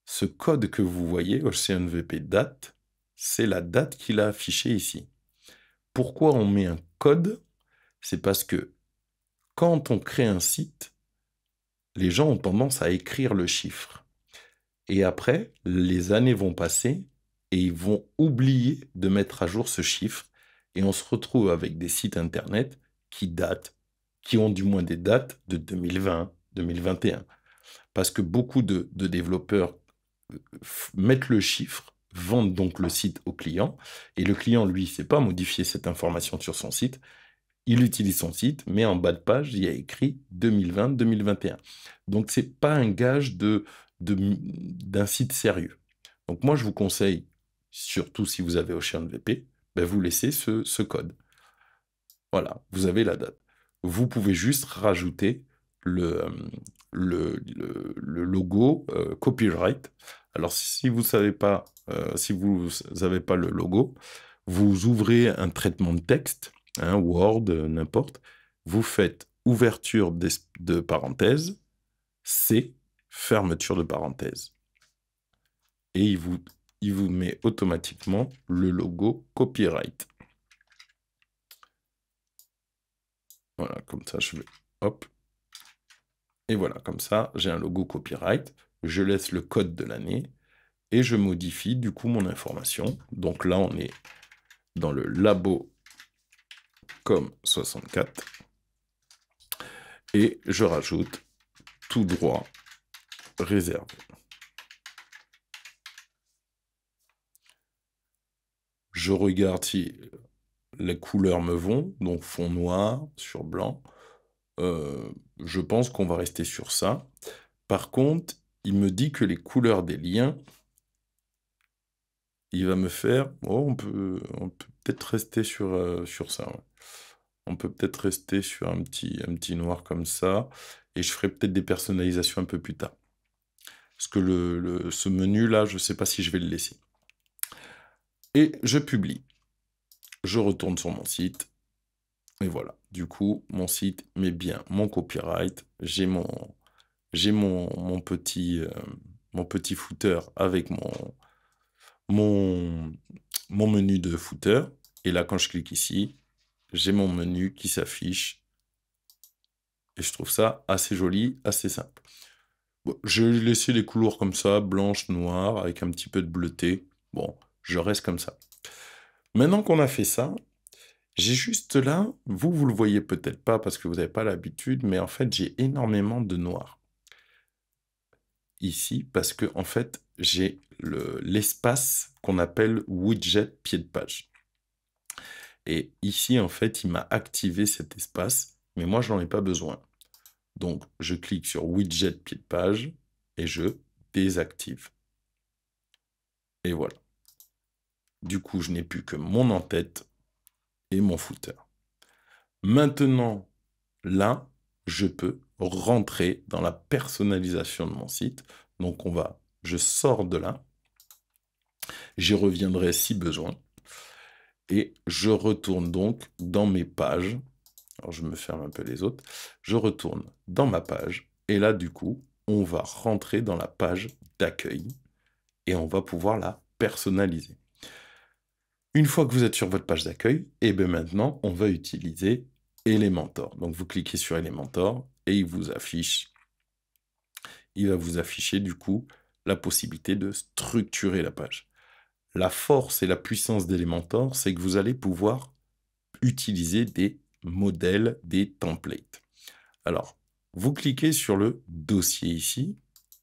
[SPEAKER 1] Ce code que vous voyez, OceanVP date, c'est la date qu'il a affichée ici. Pourquoi on met un code? C'est parce que quand on crée un site, les gens ont tendance à écrire le chiffre. Et après, les années vont passer et ils vont oublier de mettre à jour ce chiffre. Et on se retrouve avec des sites internet qui datent, qui ont du moins des dates de 2020, 2021. Parce que beaucoup de développeurs mettent le chiffre vendent donc le site au client. Et le client, lui, ne sait pas modifier cette information sur son site. Il utilise son site, mais en bas de page, il y a écrit 2020-2021. Donc, ce n'est pas un gage d'un site sérieux. Donc, moi, je vous conseille, surtout si vous avez OceanVP, ben, vous laissez ce code. Voilà, vous avez la date. Vous pouvez juste rajouter le logo copyright. Alors, si vous savez pas, si vous n'avez pas le logo, vous ouvrez un traitement de texte, hein, Word, n'importe. Vous faites ouverture de parenthèse, C, fermeture de parenthèse. Et il vous met automatiquement le logo copyright. Voilà, comme ça, je vais... Hop. Et voilà, comme ça, j'ai un logo copyright. Je laisse le code de l'année et je modifie du coup mon information. Donc là, on est dans le labo com64 et je rajoute tout droit réservé. Je regarde si les couleurs me vont, donc fond noir sur blanc. Je pense qu'on va rester sur ça. Par contre, il me dit que les couleurs des liens, il va me faire... Oh, on peut peut-être rester sur ça. Ouais. On peut peut-être rester sur un petit noir comme ça. Et je ferai peut-être des personnalisations un peu plus tard. Parce que ce menu-là, je ne sais pas si je vais le laisser. Et je publie. Je retourne sur mon site. Et voilà. Du coup, mon site met bien mon copyright. J'ai mon petit footer avec mon menu de footer. Et là, quand je clique ici, j'ai mon menu qui s'affiche. Et je trouve ça assez joli, assez simple. Bon, je vais laisser les couleurs comme ça, blanche, noire, avec un petit peu de bleuté. Bon, je reste comme ça. Maintenant qu'on a fait ça, j'ai juste là, vous le voyez peut-être pas parce que vous n'avez pas l'habitude, mais en fait, j'ai énormément de noir. Ici, parce que en fait, j'ai l'espace qu'on appelle widget pied de page. Et ici, en fait, il m'a activé cet espace, mais moi, je n'en ai pas besoin. Donc, je clique sur widget pied de page et je désactive. Et voilà. Du coup, je n'ai plus que mon en-tête et mon footer. Maintenant, là, je peux rentrer dans la personnalisation de mon site. Donc, je sors de là. J'y reviendrai si besoin. Et je retourne donc dans mes pages. Alors, je me ferme un peu les autres. Je retourne dans ma page. Et là, du coup, on va rentrer dans la page d'accueil. Et on va pouvoir la personnaliser. Une fois que vous êtes sur votre page d'accueil, et bien maintenant, on va utiliser Elementor. Donc, vous cliquez sur Elementor et il va vous afficher du coup la possibilité de structurer la page. La force et la puissance d'Elementor, c'est que vous allez pouvoir utiliser des modèles, des templates. Alors, vous cliquez sur le dossier ici,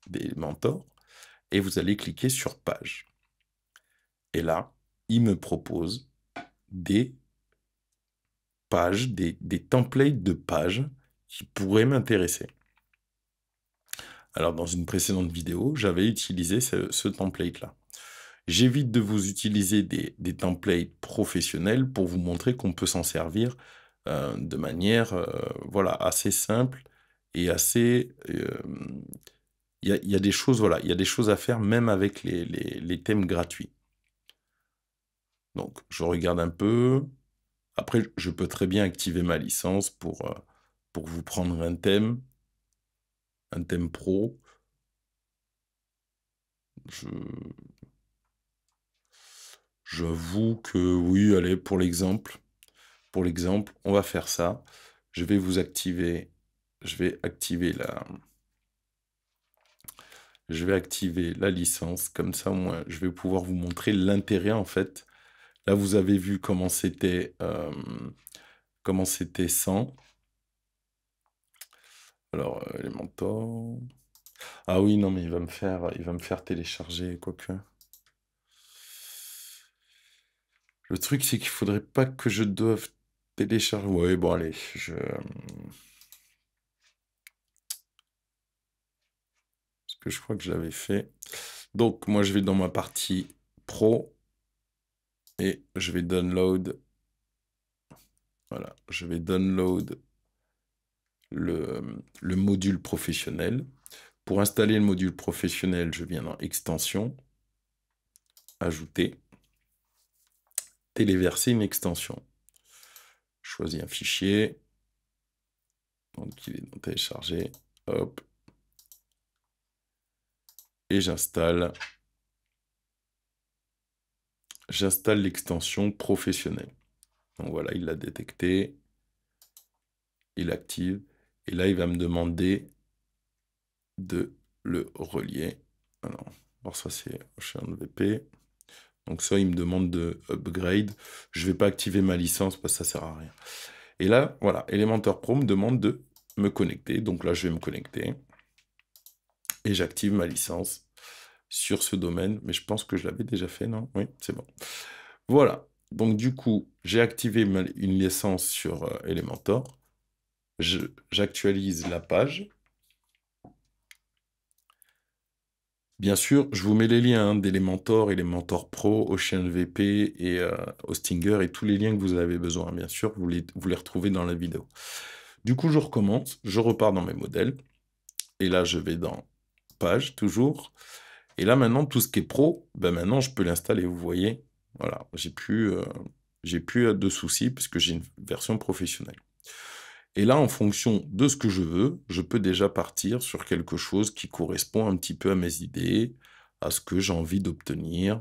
[SPEAKER 1] d'Elementor, et vous allez cliquer sur page. Et là, il me propose des pages, des templates de pages qui pourraient m'intéresser. Alors, dans une précédente vidéo, j'avais utilisé ce template-là. J'évite de vous utiliser des templates professionnels pour vous montrer qu'on peut s'en servir de manière voilà, assez simple et assez... Il y a des choses, voilà, il y a des choses à faire même avec les thèmes gratuits. Donc, je regarde un peu. Après, je peux très bien activer ma licence pour vous prendre un thème pro. J'avoue que oui, allez, pour l'exemple, on va faire ça. Je vais activer la licence, comme ça, moi, je vais pouvoir vous montrer l'intérêt, en fait. Là, vous avez vu comment c'était sans. Alors, Elementor. Ah oui, non, mais il va me faire télécharger, quoique. Le truc, c'est qu'il faudrait pas que je doive télécharger. Ouais, bon, allez, parce que je crois que je l'avais fait. Donc, moi, je vais dans ma partie pro et je vais download. Voilà, je vais download le module professionnel. Pour installer le module professionnel, je viens dans Extension, Ajouter, Téléverser une extension. Je choisis un fichier. Donc, il est téléchargé. Hop. Et j'installe l'extension professionnelle. Donc voilà, il l'a détecté. Il active. Et là, il va me demander de le relier. Alors ça, c'est OceanVP. Donc ça, il me demande de upgrade. Je ne vais pas activer ma licence parce que ça ne sert à rien. Et là, voilà, Elementor Pro me demande de me connecter. Donc là, je vais me connecter. Et j'active ma licence sur ce domaine. Mais je pense que je l'avais déjà fait, non? Oui, c'est bon. Voilà. Donc du coup, j'ai activé une licence sur Elementor. J'actualise la page. Bien sûr, je vous mets les liens d'Elementor, Elementor Pro, OceanVP et Hostinger et tous les liens que vous avez besoin, bien sûr, vous les retrouvez dans la vidéo. Du coup, je recommence, je repars dans mes modèles, et là, je vais dans Page, toujours, et là, maintenant, tout ce qui est Pro, ben maintenant, je peux l'installer, vous voyez, voilà, j'ai plus de soucis, puisque j'ai une version professionnelle. Et là, en fonction de ce que je veux, je peux déjà partir sur quelque chose qui correspond un petit peu à mes idées, à ce que j'ai envie d'obtenir.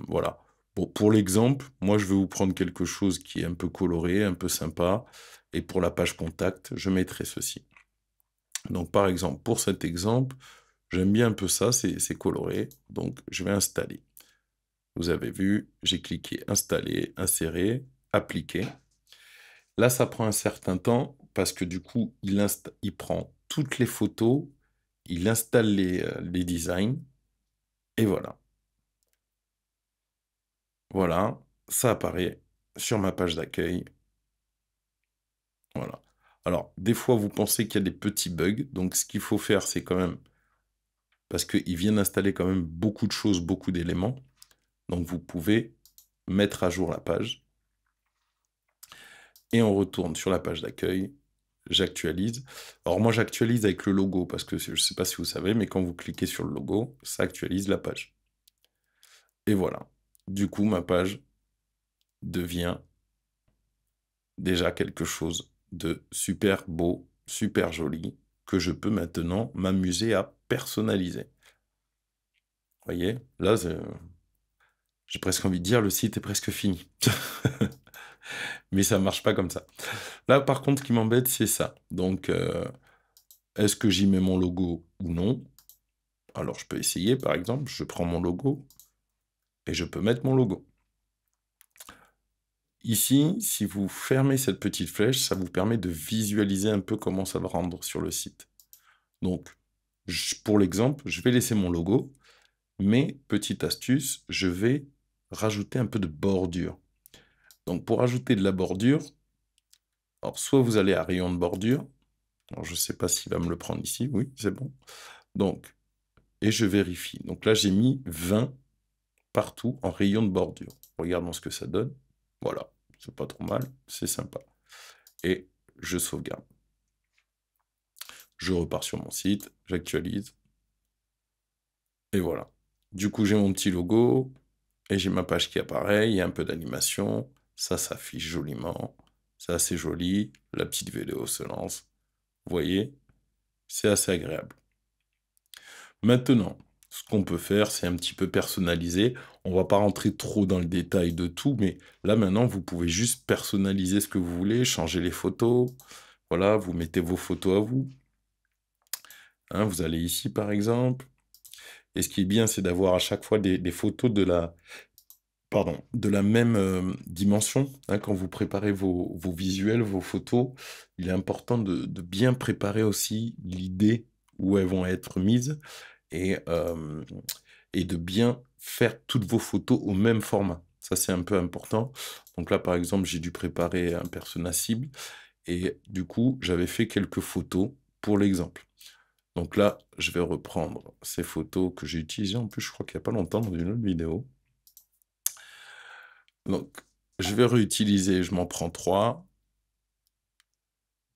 [SPEAKER 1] Voilà. Bon, pour l'exemple, moi, je vais vous prendre quelque chose qui est un peu coloré, un peu sympa. Et pour la page contact, je mettrai ceci. Donc, par exemple, pour cet exemple, j'aime bien un peu ça, c'est coloré. Donc, je vais installer. Vous avez vu, j'ai cliqué Installer, Insérer, Appliquer. Là, ça prend un certain temps parce que du coup, il prend toutes les photos, il installe les designs, et voilà. Voilà, ça apparaît sur ma page d'accueil. Voilà. Alors, des fois, vous pensez qu'il y a des petits bugs, donc ce qu'il faut faire, c'est quand même, parce qu'il vient d'installer quand même beaucoup de choses, beaucoup d'éléments, donc vous pouvez mettre à jour la page, et on retourne sur la page d'accueil, j'actualise. Alors moi, j'actualise avec le logo, parce que je ne sais pas si vous savez, mais quand vous cliquez sur le logo, ça actualise la page. Et voilà. Du coup, ma page devient déjà quelque chose de super beau, super joli, que je peux maintenant m'amuser à personnaliser. Vous voyez, là, j'ai presque envie de dire, le site est presque fini. Mais ça ne marche pas comme ça. Là, par contre, ce qui m'embête, c'est ça. Donc, est-ce que j'y mets mon logo ou non? Alors, je peux essayer, par exemple, je prends mon logo et je peux mettre mon logo. Ici, si vous fermez cette petite flèche, ça vous permet de visualiser un peu comment ça va rendre sur le site. Donc, pour l'exemple, je vais laisser mon logo, mais petite astuce, je vais rajouter un peu de bordure. Donc, pour ajouter de la bordure, alors soit vous allez à rayon de bordure, alors je ne sais pas s'il va me le prendre ici, oui, c'est bon. Donc, et je vérifie. Donc là, j'ai mis 20 partout en rayon de bordure. Regardons ce que ça donne. Voilà, c'est pas trop mal, c'est sympa. Et je sauvegarde. Je repars sur mon site, j'actualise. Et voilà. Du coup, j'ai mon petit logo et j'ai ma page qui apparaît. Il y a un peu d'animation. Ça s'affiche joliment. C'est assez joli. La petite vidéo se lance. Vous voyez, c'est assez agréable. Maintenant, ce qu'on peut faire, c'est un petit peu personnaliser. On ne va pas rentrer trop dans le détail de tout, mais là, maintenant, vous pouvez juste personnaliser ce que vous voulez, changer les photos. Voilà, vous mettez vos photos à vous. Hein, vous allez ici, par exemple. Et ce qui est bien, c'est d'avoir à chaque fois des photos de la même dimension. Hein, quand vous préparez vos visuels, vos photos, il est important de bien préparer aussi l'idée où elles vont être mises. Et et de bien faire toutes vos photos au même format. Ça, c'est un peu important. Donc là, par exemple, j'ai dû préparer un persona cible et du coup, j'avais fait quelques photos pour l'exemple. Donc là, je vais reprendre ces photos que j'ai utilisées en plus, je crois qu'il n'y a pas longtemps dans une autre vidéo. Donc, je vais réutiliser, je m'en prends 3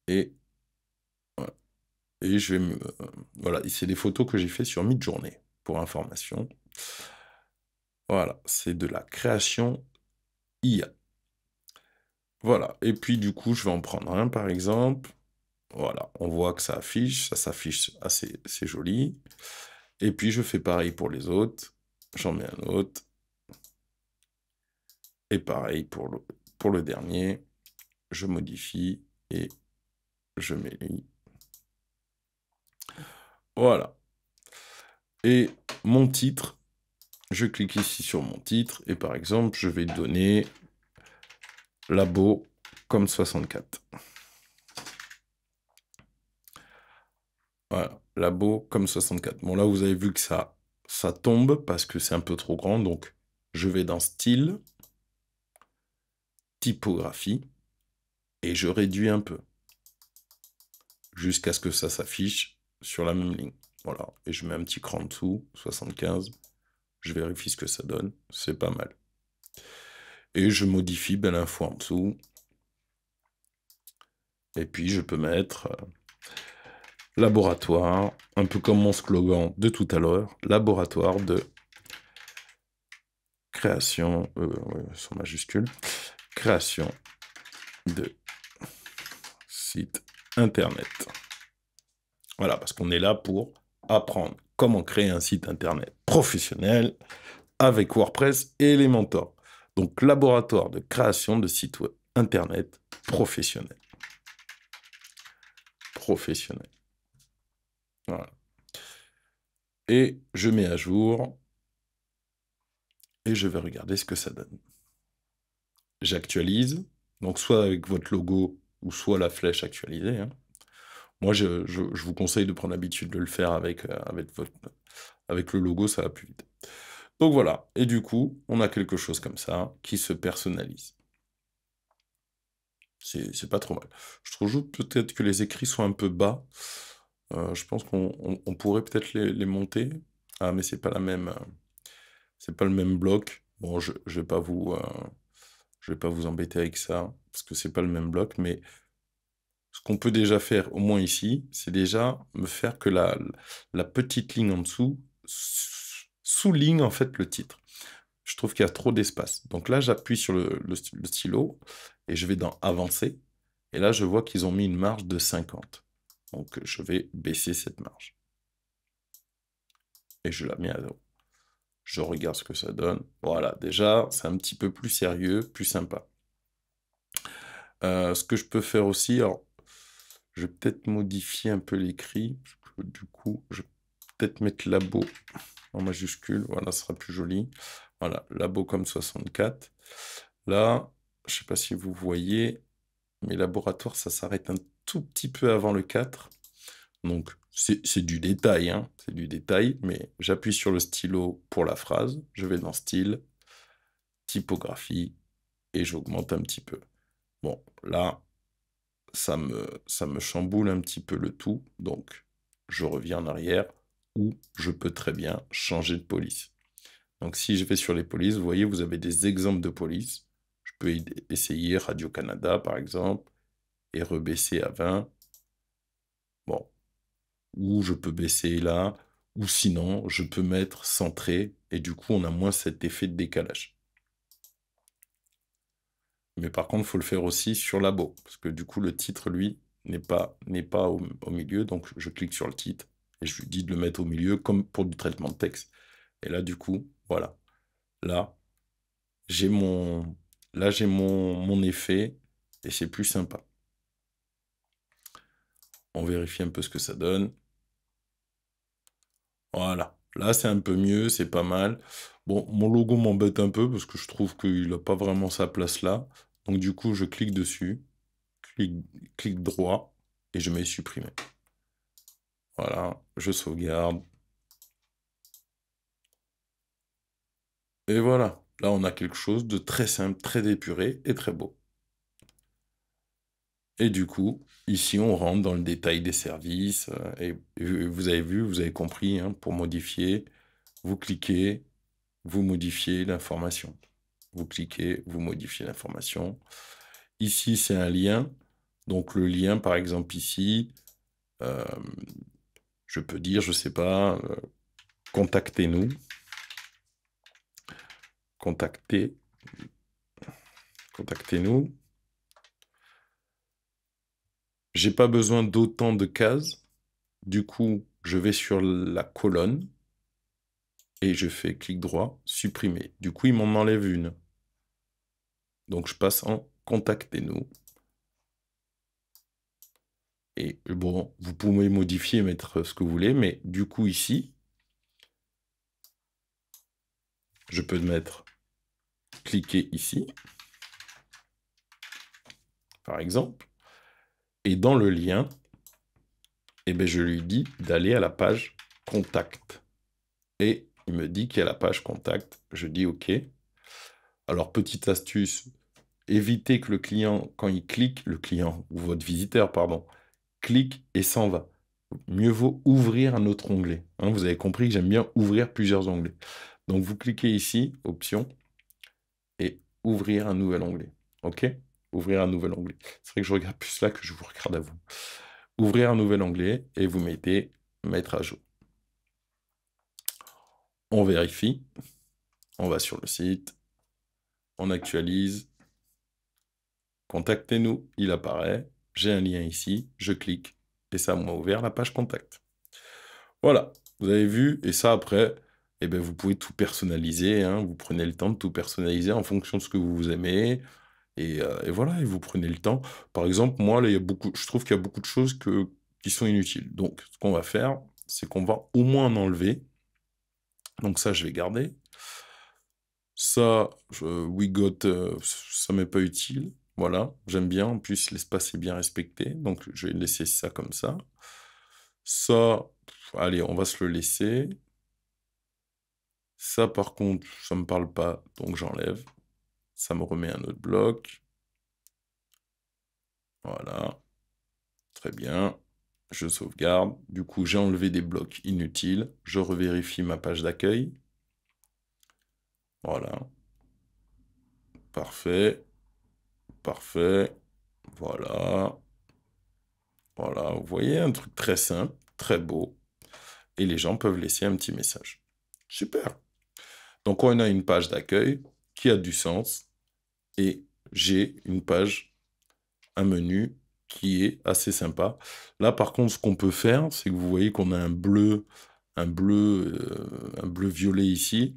[SPEAKER 1] et voilà. Et je vais me... voilà, c'est des photos que j'ai fait sur Midjourney, pour information. Voilà, c'est de la création IA. Voilà, et puis du coup, je vais en prendre un, par exemple. Voilà, on voit que ça s'affiche assez, c'est joli. Et puis, je fais pareil pour les autres. J'en mets un autre. Et pareil pour le dernier. Je modifie et je mets lui. Voilà. Et mon titre, je clique ici sur mon titre et par exemple, je vais donner Labo comme 64. Voilà, Labo comme 64. Bon, là, vous avez vu que ça tombe parce que c'est un peu trop grand. Donc, je vais dans Style, Typographie et je réduis un peu jusqu'à ce que ça s'affiche sur la même ligne. Voilà, et je mets un petit cran en dessous, 75. Je vérifie ce que ça donne, c'est pas mal. Et je modifie l'info en dessous. Et puis je peux mettre laboratoire, un peu comme mon slogan de tout à l'heure, laboratoire de création, sans majuscule, création de site internet. Voilà, parce qu'on est là pour apprendre comment créer un site internet professionnel avec WordPress et Elementor. Donc, laboratoire de création de sites web internet professionnel. Professionnel. Voilà. Et je mets à jour et je vais regarder ce que ça donne. J'actualise, donc soit avec votre logo ou soit la flèche actualisée. Hein. Moi, je vous conseille de prendre l'habitude de le faire avec le logo, ça va plus vite. Donc voilà, et du coup, on a quelque chose comme ça qui se personnalise. C'est pas trop mal. Je trouve peut-être que les écrits sont un peu bas. Je pense qu'on pourrait peut-être les monter. Ah, mais c'est pas c'est pas le même bloc. Bon, je vais pas vous embêter avec ça parce que c'est pas le même bloc. Mais ce qu'on peut déjà faire, au moins ici, c'est déjà me faire que la petite ligne en dessous souligne en fait le titre. Je trouve qu'il y a trop d'espace. Donc là, j'appuie sur le stylo et je vais dans Avancer. Et là, je vois qu'ils ont mis une marge de 50. Donc, je vais baisser cette marge. Et je la mets à 0. Je regarde ce que ça donne. Voilà, déjà, c'est un petit peu plus sérieux, plus sympa. Ce que je peux faire aussi, alors, je vais peut-être modifier un peu l'écrit. Du coup, je vais peut-être mettre labo en majuscule. Voilà, ce sera plus joli. Voilà, labo comme 64. Là, je ne sais pas si vous voyez, mes laboratoires, ça s'arrête un tout petit peu avant le 4. Donc, c'est du détail, hein, c'est du détail, mais j'appuie sur le stylo pour la phrase, je vais dans Style, Typographie, et j'augmente un petit peu. Bon, là, ça me chamboule un petit peu le tout, donc je reviens en arrière, ou je peux très bien changer de police. Donc, si je vais sur les polices, vous voyez, vous avez des exemples de police. Je peux essayer Radio-Canada, par exemple, et rebaisser à 20. Bon, ou je peux baisser là, ou sinon, je peux mettre centré, et du coup, on a moins cet effet de décalage. Mais par contre, il faut le faire aussi sur Labo, parce que du coup, le titre, lui, n'est pas au milieu, donc je clique sur le titre, et je lui dis de le mettre au milieu, comme pour du traitement de texte. Et là, du coup, voilà. Là, j'ai mon effet, et c'est plus sympa. On vérifie un peu ce que ça donne. Voilà. Là, c'est un peu mieux, c'est pas mal. Bon, mon logo m'embête un peu parce que je trouve qu'il n'a pas vraiment sa place là. Donc du coup, je clique dessus, clic droit et je mets supprimer. Voilà, je sauvegarde. Et voilà, là on a quelque chose de très simple, très épuré et très beau. Et du coup, ici on rentre dans le détail des services, et vous avez vu, vous avez compris, hein, pour modifier, vous cliquez, vous modifiez l'information. Vous cliquez, vous modifiez l'information. Ici, c'est un lien. Donc le lien, par exemple, ici, euh, je peux dire, je sais pas, contactez-nous. Contactez, contactez-nous. J'ai pas besoin d'autant de cases. Du coup, je vais sur la colonne et je fais clic droit, supprimer. Du coup, il m'en enlève une. Donc, je passe en contactez-nous. Et bon, vous pouvez modifier, mettre ce que vous voulez, mais du coup, ici, je peux mettre cliquer ici, par exemple, et dans le lien, eh ben, je lui dis d'aller à la page contact. Et il me dit qu'il y a la page contact. Je dis OK. Alors, petite astuce, évitez que le client, quand il clique, le client, ou votre visiteur, pardon, clique et s'en va. Mieux vaut ouvrir un autre onglet. Hein, vous avez compris que j'aime bien ouvrir plusieurs onglets. Donc, vous cliquez ici, option, et ouvrir un nouvel onglet. OK? Ouvrir un nouvel onglet. C'est vrai que je regarde plus là que je vous regarde à vous. Ouvrir un nouvel onglet et vous mettez mettre à jour. On vérifie. On va sur le site. On actualise. Contactez-nous. Il apparaît. J'ai un lien ici. Je clique. Et ça m'a ouvert la page contact. Voilà. Vous avez vu. Et ça, après, eh ben, vous pouvez tout personnaliser. Hein. Vous prenez le temps de tout personnaliser en fonction de ce que vous aimez. Et voilà, et vous prenez le temps. Par exemple, moi, là, je trouve qu'il y a beaucoup de choses qui sont inutiles. Donc, ce qu'on va faire, c'est qu'on va au moins en enlever. Donc ça, je vais garder. Ça, we got, ça m'est pas utile. Voilà, j'aime bien. En plus, l'espace est bien respecté. Donc, je vais laisser ça comme ça. Ça, allez, on va se le laisser. Ça, par contre, ça me parle pas, donc j'enlève. Ça me remet un autre bloc. Voilà. Très bien. Je sauvegarde. Du coup, j'ai enlevé des blocs inutiles. Je revérifie ma page d'accueil. Voilà. Parfait. Parfait. Voilà. Voilà. Vous voyez, un truc très simple, très beau. Et les gens peuvent laisser un petit message. Super. Donc, on a une page d'accueil qui a du sens. Et j'ai une page, un menu qui est assez sympa. Là, par contre, ce qu'on peut faire, c'est que vous voyez qu'on a un bleu violet ici,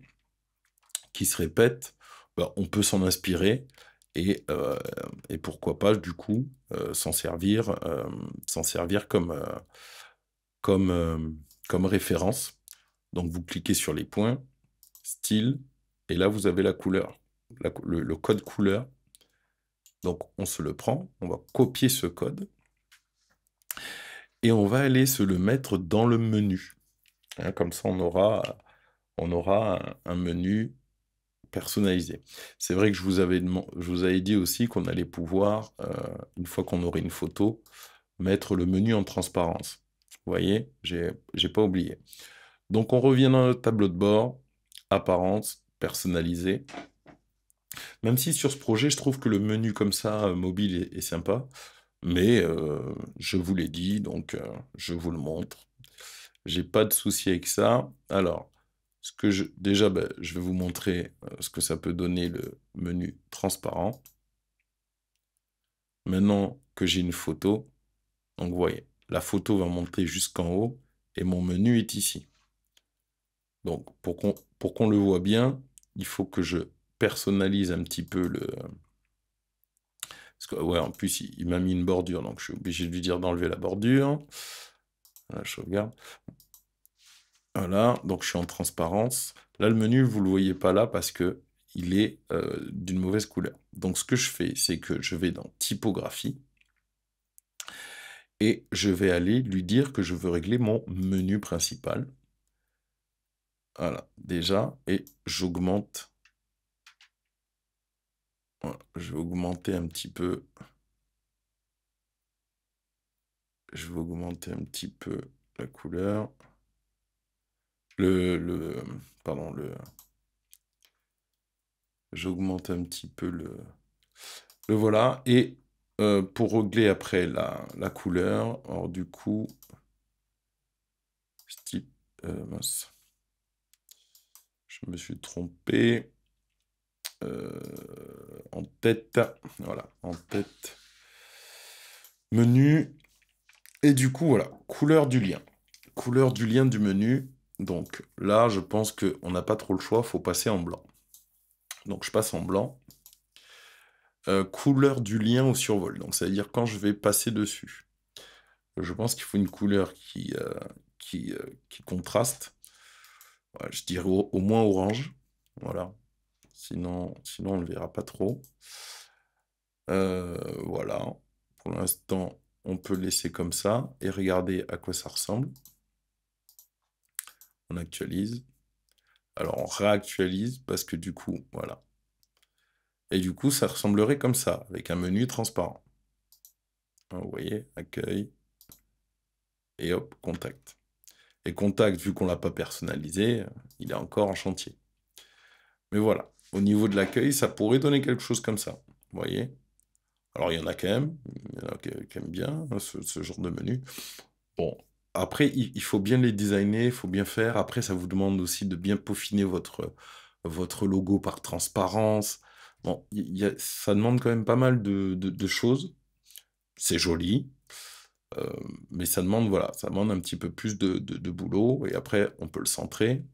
[SPEAKER 1] qui se répète. Bah, on peut s'en inspirer et pourquoi pas, du coup, s'en servir comme, euh, comme référence. Donc, vous cliquez sur les points, style, et là, vous avez la couleur, le code couleur. Donc, on se le prend, on va copier ce code et on va aller se le mettre dans le menu. Hein, comme ça, on aura un menu personnalisé. C'est vrai que je vous avais dit aussi qu'on allait pouvoir, une fois qu'on aurait une photo, mettre le menu en transparence. Vous voyez, j'ai pas oublié. Donc, on revient dans notre tableau de bord, apparence, personnalisé. Même si sur ce projet, je trouve que le menu comme ça, mobile, est sympa. Mais je vous l'ai dit, donc je vous le montre. J'ai pas de souci avec ça. Alors, déjà, ben, je vais vous montrer ce que ça peut donner le menu transparent. Maintenant que j'ai une photo, donc vous voyez, la photo va monter jusqu'en haut et mon menu est ici. Donc, pour qu'on le voit bien, il faut que je personnalise un petit peu le... Parce que, ouais, en plus, il m'a mis une bordure, donc je suis obligé de lui dire d'enlever la bordure. Voilà, je regarde. Voilà, donc je suis en transparence. Là, le menu, vous ne le voyez pas là parce que il est d'une mauvaise couleur. Donc, ce que je fais, c'est que je vais dans typographie et je vais aller lui dire que je veux régler mon menu principal. Voilà, déjà, et j'augmente Voilà, je vais augmenter un petit peu. Je vais augmenter un petit peu la couleur. Pardon, j'augmente un petit peu le voilà. Et pour régler après la couleur, alors du coup, type, mince, je me suis trompé. En tête, voilà, en tête, menu. Et du coup, voilà, couleur du lien. Couleur du lien du menu. Donc là, je pense qu'on n'a pas trop le choix, il faut passer en blanc. Donc je passe en blanc. Couleur du lien au survol. Donc ça veut dire quand je vais passer dessus. Je pense qu'il faut une couleur qui contraste. Ouais, je dirais au moins orange. Voilà. Sinon, on ne le verra pas trop. Voilà. Pour l'instant, on peut le laisser comme ça et regarder à quoi ça ressemble. On actualise. Alors, on réactualise parce que du coup, voilà. Et du coup, ça ressemblerait comme ça, avec un menu transparent. Hein, vous voyez, accueil. Et hop, contact. Et contact, vu qu'on ne l'a pas personnalisé, il est encore en chantier. Mais voilà, au niveau de l'accueil, ça pourrait donner quelque chose comme ça. Vous voyez? Alors, il y en a quand même, il y en a qui aiment bien hein, ce genre de menu. Bon, après, il faut bien les designer, il faut bien faire. Après, ça vous demande aussi de bien peaufiner votre logo par transparence. Bon, ça demande quand même pas mal de choses. C'est joli, euh, mais ça demande, voilà, ça demande un petit peu plus de boulot. Et après, on peut le centrer,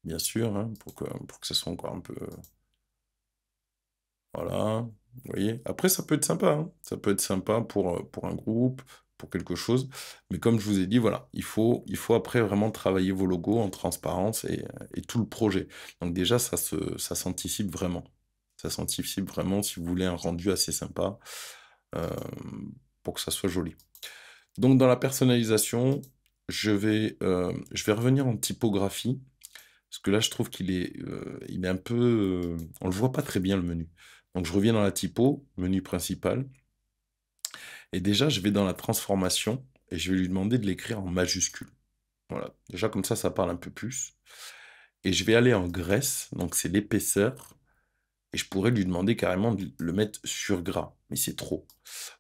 [SPEAKER 1] bien sûr, hein, pour que ça soit encore un peu... Voilà, vous voyez. Après, ça peut être sympa, hein. Ça peut être sympa pour un groupe, pour quelque chose. Mais comme je vous ai dit, voilà, il faut après vraiment travailler vos logos en transparence et tout le projet. Donc déjà, ça s'anticipe vraiment. Ça s'anticipe vraiment si vous voulez un rendu assez sympa euh, pour que ça soit joli. Donc dans la personnalisation, je vais revenir en typographie. Parce que là, je trouve il est un peu... on le voit pas très bien, le menu. Donc, je reviens dans la typo, menu principal. Et déjà, je vais dans la transformation et je vais lui demander de l'écrire en majuscule. Voilà. Déjà, comme ça parle un peu plus. Et je vais aller en graisse, donc c'est l'épaisseur. Et je pourrais lui demander carrément de le mettre sur gras. Mais c'est trop.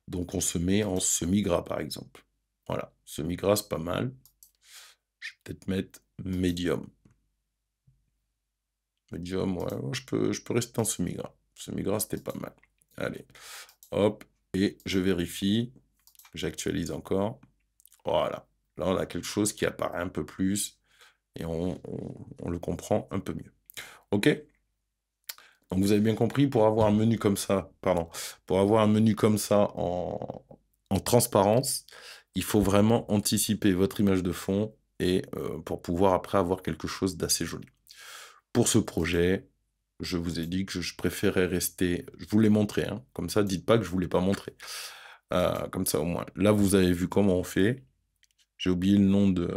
[SPEAKER 1] Donc, on se met en semi-gras, par exemple. Voilà. Semi-gras, c'est pas mal. Je vais peut-être mettre médium. Medium, ouais, ouais, je peux rester en semi-gras. Semi-gras, c'était pas mal. Allez, hop, et je vérifie. J'actualise encore. Voilà. Là, on a quelque chose qui apparaît un peu plus et on le comprend un peu mieux. OK? Donc, vous avez bien compris, pour avoir un menu comme ça, pardon, pour avoir un menu comme ça en transparence, il faut vraiment anticiper votre image de fond et pour pouvoir après avoir quelque chose d'assez joli. Pour ce projet, je vous ai dit que je préférais rester... Je vous l'ai montré, hein, comme ça, dites pas que je ne vous l'ai pas montré. Comme ça, au moins. Là, vous avez vu comment on fait. J'ai oublié le nom de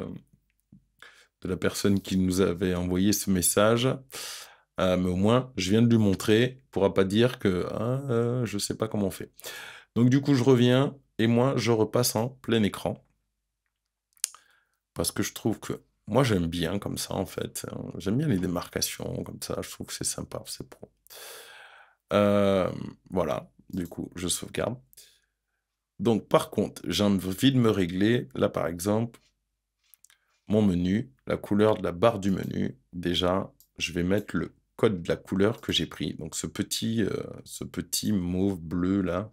[SPEAKER 1] la personne qui nous avait envoyé ce message. Mais au moins, je viens de lui montrer. Il ne pourra pas dire que je ne sais pas comment on fait. Donc, du coup, je reviens et moi, je repasse en plein écran. Parce que je trouve que... Moi, j'aime bien comme ça, en fait. J'aime bien les démarcations, comme ça. Je trouve que c'est sympa, c'est pro. Voilà, du coup, je sauvegarde. Donc, par contre, j'ai envie de me régler, là, par exemple, mon menu, la couleur de la barre du menu. Déjà, je vais mettre le code de la couleur que j'ai pris. Donc, ce petit mauve bleu, là,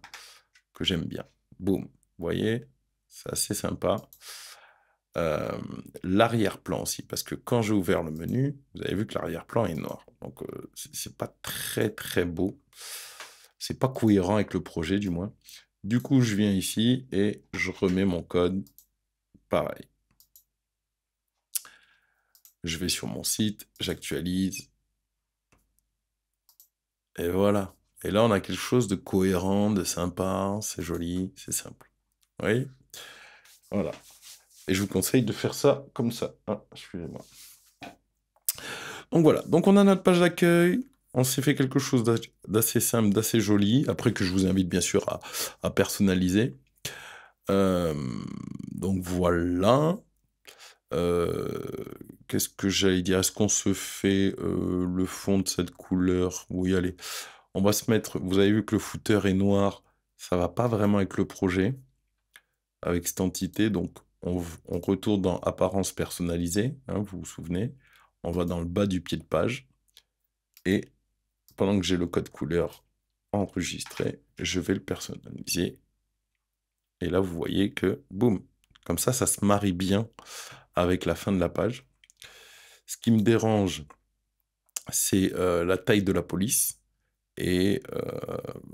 [SPEAKER 1] que j'aime bien. Boum, vous voyez, c'est assez sympa. L'arrière-plan aussi, parce que quand j'ai ouvert le menu, vous avez vu que l'arrière-plan est noir. Donc, c'est pas très, très beau. C'est pas cohérent avec le projet, du moins. Du coup, je viens ici et je remets mon code. Pareil. Je vais sur mon site, j'actualise. Et voilà. Et là, on a quelque chose de cohérent, de sympa, c'est joli, c'est simple. Vous voyez? Voilà. Et je vous conseille de faire ça comme ça. Ah, excusez-moi. Donc voilà. Donc on a notre page d'accueil. on s'est fait quelque chose d'assez simple, d'assez joli, après que je vous invite bien sûr à personnaliser. Euh, donc voilà. Euh, Qu'est-ce que j'allais dire? Est-ce qu'on se fait le fond de cette couleur? Oui, allez. On va se mettre... Vous avez vu que le footer est noir. Ça va pas vraiment avec le projet, avec cette entité. Donc, on retourne dans Apparence personnalisée. Hein, vous vous souvenez? On va dans le bas du pied de page. Et pendant que j'ai le code couleur enregistré, je vais le personnaliser. Et là, vous voyez que, boum, comme ça se marie bien avec la fin de la page. Ce qui me dérange, c'est la taille de la police et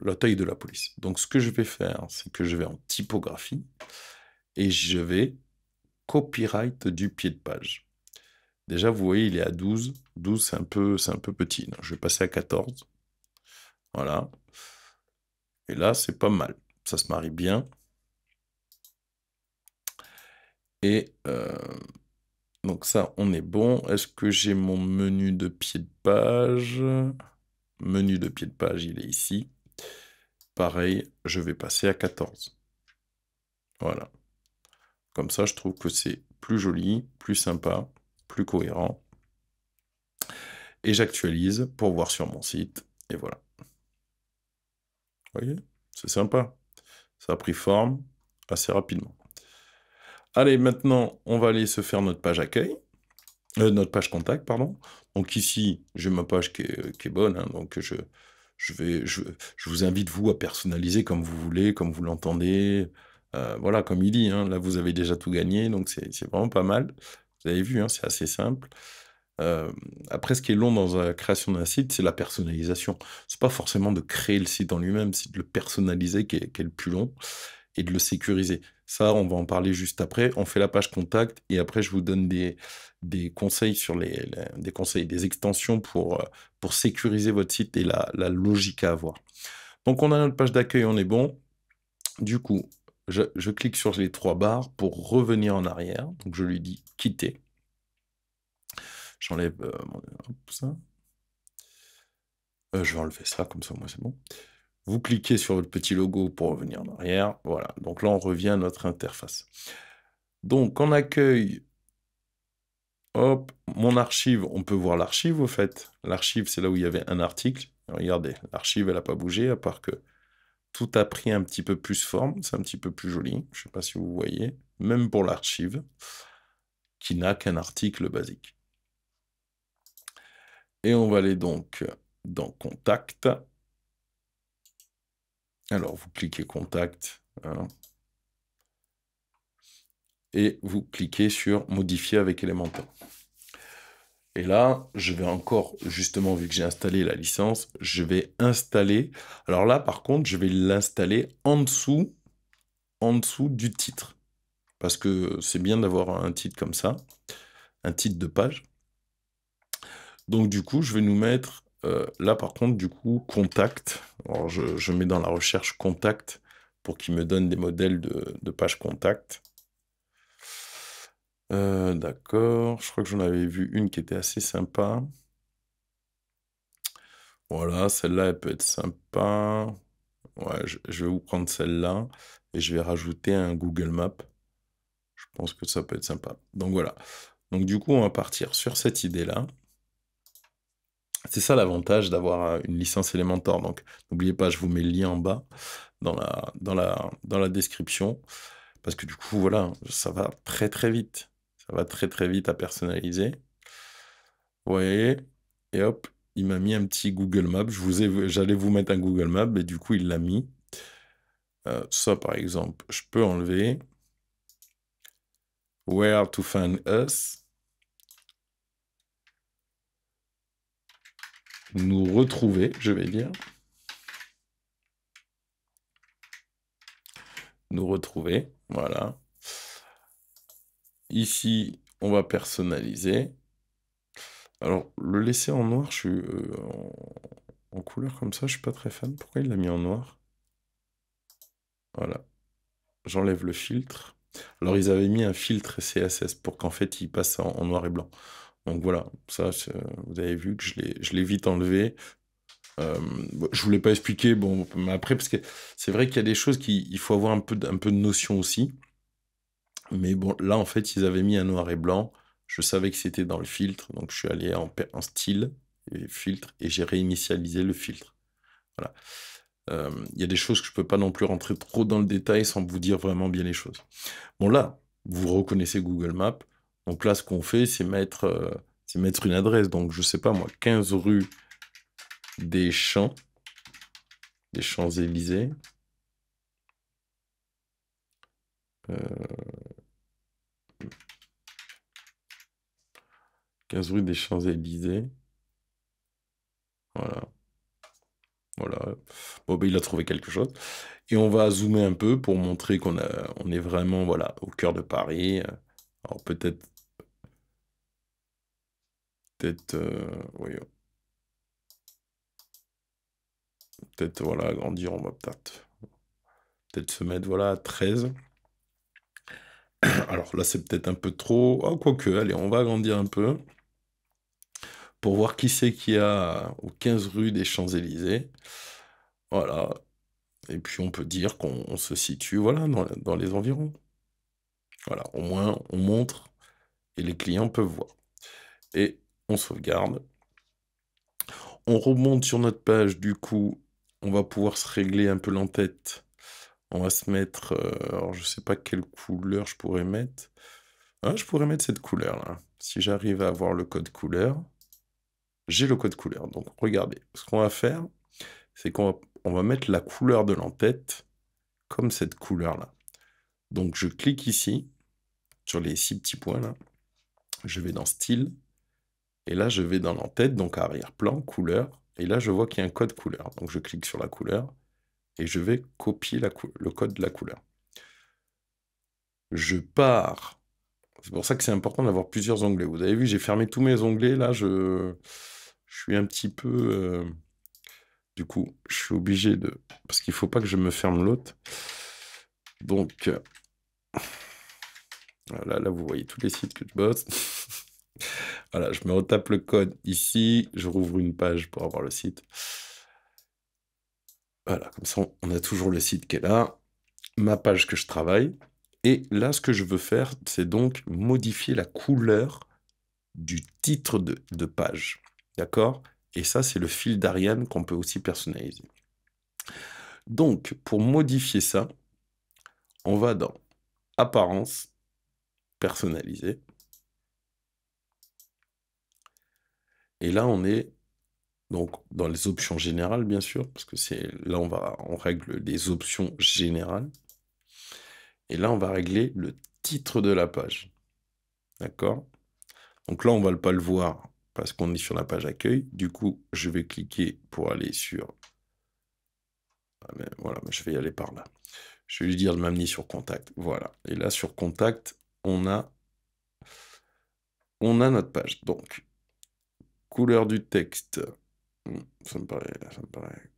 [SPEAKER 1] la taille de la police. Donc, ce que je vais faire, c'est que je vais en typographie et je vais copyright du pied de page. Déjà, vous voyez, il est à 12. 12, c'est un peu petit. Donc, je vais passer à 14. Voilà. Et là, c'est pas mal. Ça se marie bien. Et donc ça, on est bon. Est-ce que j'ai mon menu de pied de page? Menu de pied de page, il est ici. Pareil, je vais passer à 14. Voilà. Comme ça, je trouve que c'est plus joli, plus sympa, plus cohérent. Et j'actualise pour voir sur mon site. Et voilà. Vous voyez? C'est sympa. Ça a pris forme assez rapidement. Allez, maintenant, on va aller se faire notre page accueil. Notre page contact, pardon. Donc ici, j'ai ma page qui est bonne. Hein, donc je vous invite, vous, à personnaliser comme vous voulez, comme vous l'entendez. Voilà, comme il dit, hein, là, vous avez déjà tout gagné. Donc c'est vraiment pas mal. Vous avez vu, hein, c'est assez simple. Euh, Après, ce qui est long dans la création d'un site, c'est la personnalisation. C'est pas forcément de créer le site en lui-même, c'est de le personnaliser qui est le plus long et de le sécuriser. Ça, on va en parler juste après. On fait la page contact et après, je vous donne des conseils sur des conseils, des extensions pour sécuriser votre site et la logique à avoir. Donc, on a notre page d'accueil, on est bon. Du coup, je clique sur les trois barres pour revenir en arrière. Donc, je lui dis quitter. J'enlève ça. Je vais enlever ça, comme ça, moi, c'est bon. Vous cliquez sur votre petit logo pour revenir en arrière. Voilà. Donc là, on revient à notre interface. Donc, en accueil, hop, mon archive, on peut voir l'archive, au fait. L'archive, c'est là où il y avait un article. Regardez, l'archive, elle n'a pas bougé, à part que tout a pris un petit peu plus forme. C'est un petit peu plus joli. Je ne sais pas si vous voyez. Même pour l'archive, qui n'a qu'un article basique. Et on va aller donc dans Contact. Alors, vous cliquez Contact. Hein, et vous cliquez sur Modifier avec Elementor. Et là, je vais encore, justement, vu que j'ai installé la licence, je vais installer... Alors là, par contre, je vais l'installer en dessous du titre. Parce que c'est bien d'avoir un titre comme ça, un titre de page. Donc du coup, je vais nous mettre, là par contre, du coup, contact. Alors je mets dans la recherche contact pour qu'il me donne des modèles de page contact. D'accord, je crois que j'en avais vu une qui était assez sympa. Voilà, celle-là, elle peut être sympa. Ouais, je vais vous prendre celle-là et je vais rajouter un Google Maps. Je pense que ça peut être sympa. Donc voilà. Donc du coup, on va partir sur cette idée-là. C'est ça l'avantage d'avoir une licence Elementor. Donc n'oubliez pas, je vous mets le lien en bas dans la description. Parce que du coup, voilà, ça va très très vite. Ça va très très vite à personnaliser. Vous voyez? Et hop, il m'a mis un petit Google Maps. J'allais vous mettre un Google Maps, mais du coup, il l'a mis. Ça, par exemple, je peux enlever. Where to find us. Nous retrouver, je vais dire. Nous retrouver, voilà. Ici, on va personnaliser. Alors, le laisser en noir, je suis en couleur comme ça, je suis pas très fan. Pourquoi il l'a mis en noir? Voilà. J'enlève le filtre. Alors, ils avaient mis un filtre CSS pour qu'en fait, il passe en noir et blanc. Donc voilà, ça, vous avez vu que je l'ai vite enlevé. Bon, je voulais pas expliquer, bon, mais après, parce que c'est vrai qu'il y a des choses il faut avoir un peu de notion aussi. Mais bon, là, en fait, ils avaient mis un noir et blanc. Je savais que c'était dans le filtre, donc je suis allé en style et filtre et j'ai réinitialisé le filtre. Voilà. Il y a des choses que je peux pas non plus rentrer trop dans le détail sans vous dire vraiment bien les choses. Bon, là, vous reconnaissez Google Maps. Donc là, ce qu'on fait, c'est mettre une adresse. Donc, je sais pas moi, 15 rue des Champs, des Champs-Élysées. 15 rue des Champs-Élysées. Voilà. Voilà. Bon, ben, il a trouvé quelque chose. Et on va zoomer un peu pour montrer on est vraiment, voilà, au cœur de Paris. Alors oui, peut-être, voilà, agrandir, on va peut-être se mettre, voilà, à 13. Alors là, c'est peut-être un peu trop. Ah, quoique, allez, on va agrandir un peu pour voir qui c'est qu'il y a aux 15 rue des Champs-Élysées. Voilà. Et puis on peut dire qu'on se situe, voilà, dans les environs. Voilà, au moins on montre et les clients peuvent voir. Et on sauvegarde. On remonte sur notre page, du coup, on va pouvoir se régler un peu l'en-tête. On va se mettre, alors je sais pas quelle couleur je pourrais mettre. Ah, je pourrais mettre cette couleur-là. Si j'arrive à avoir le code couleur, j'ai le code couleur. Donc regardez, ce qu'on va faire, c'est on va mettre la couleur de l'en-tête comme cette couleur-là. Donc je clique ici, sur les 6 petits points là. Je vais dans style, et là je vais dans l'en-tête, donc arrière-plan, couleur, et là je vois qu'il y a un code couleur. Donc je clique sur la couleur, et je vais copier le code de la couleur. Je pars. C'est pour ça que c'est important d'avoir plusieurs onglets. Vous avez vu, j'ai fermé tous mes onglets, là je suis un petit peu... Du coup, je suis obligé de... Parce qu'il ne faut pas que je me ferme l'autre. Donc, là, vous voyez tous les sites que je bosse. Voilà, je me retape le code ici. Je rouvre une page pour avoir le site. Voilà, comme ça, on a toujours le site qui est là. Ma page que je travaille. Et là, ce que je veux faire, c'est donc modifier la couleur du titre de page. D'accord? Et ça, c'est le fil d'Ariane qu'on peut aussi personnaliser. Donc, pour modifier ça, on va dans Apparence, personnaliser. Et là, on est donc dans les options générales, bien sûr, parce que c'est là, on règle les options générales. Et là, on va régler le titre de la page. D'accord? Donc là, on ne va pas le voir parce qu'on est sur la page accueil. Du coup, je vais cliquer pour aller sur... Ah, mais voilà, je vais y aller par là. Je vais lui dire de m'amener sur contact. Voilà. Et là, sur contact, on a notre page. Donc, couleur du texte. Ça me paraît.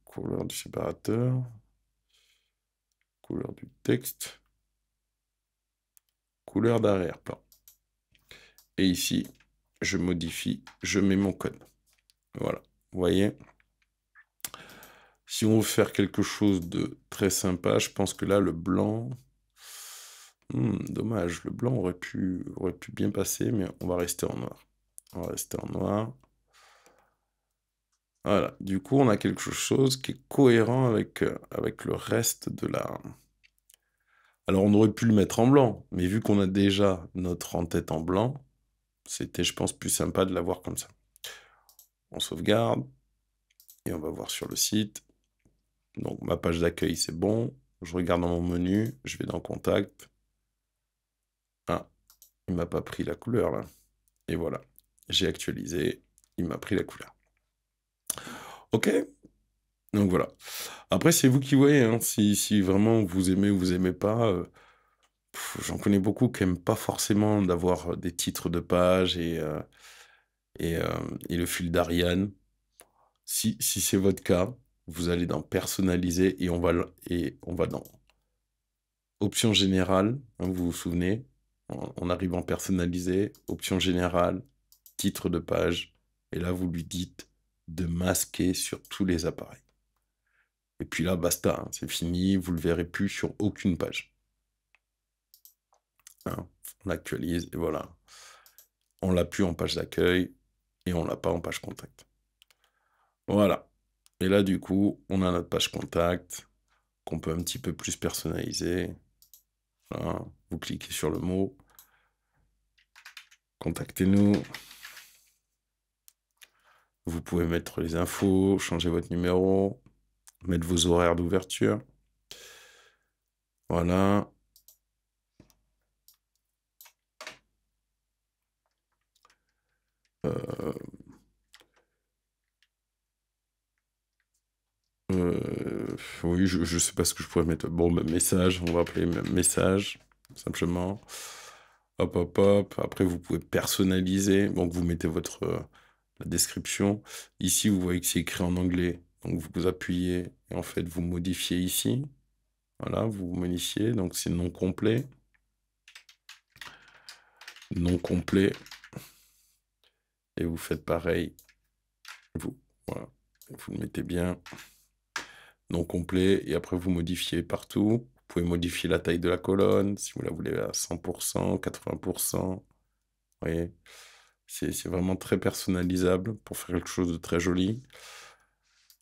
[SPEAKER 1] Couleur du séparateur. Couleur du texte. Couleur d'arrière-plan. Et ici, je modifie, je mets mon code. Voilà. Vous voyez? Si on veut faire quelque chose de très sympa, je pense que là, le blanc... dommage, le blanc aurait pu bien passer, mais on va rester en noir. On va rester en noir. Voilà, du coup, on a quelque chose qui est cohérent avec le reste de la... Alors, on aurait pu le mettre en blanc, mais vu qu'on a déjà notre en-tête en blanc, c'était, je pense, plus sympa de l'avoir comme ça. On sauvegarde, et on va voir sur le site. Donc, ma page d'accueil, c'est bon. Je regarde dans mon menu, je vais dans Contact. Ah, il m'a pas pris la couleur, là. Et voilà, j'ai actualisé, il m'a pris la couleur. Ok, donc voilà. Après, c'est vous qui voyez, hein, si vraiment vous aimez ou vous aimez pas. J'en connais beaucoup qui n'aiment pas forcément d'avoir des titres de page et le fil d'Ariane. Si c'est votre cas, vous allez dans Personnaliser et on va dans Options générales, hein, vous vous souvenez, on arrive en Personnaliser, Options générales, titre de page, et là vous lui dites de masquer sur tous les appareils. Et puis là, basta, hein, c'est fini, vous le verrez plus sur aucune page. Hein, on actualise, et voilà. On l'a plus en page d'accueil, et on l'a pas en page contact. Voilà. Et là, du coup, on a notre page contact, qu'on peut un petit peu plus personnaliser. Voilà. Vous cliquez sur le mot, contactez-nous. Vous pouvez mettre les infos, changer votre numéro, mettre vos horaires d'ouverture. Voilà. Oui, je sais pas ce que je pourrais mettre. Bon, message, on va appeler message, simplement. Hop, hop, hop. Après, vous pouvez personnaliser. Donc, vous mettez votre la description. Ici, vous voyez que c'est écrit en anglais. Donc, vous appuyez et en fait, vous modifiez ici. Voilà, vous modifiez. Donc, c'est non complet. Non complet. Et vous faites pareil. Voilà. Vous le mettez bien. Non complet. Et après, vous modifiez partout. Vous pouvez modifier la taille de la colonne, si vous la voulez à 100%, 80%. Vous voyez, c'est vraiment très personnalisable pour faire quelque chose de très joli.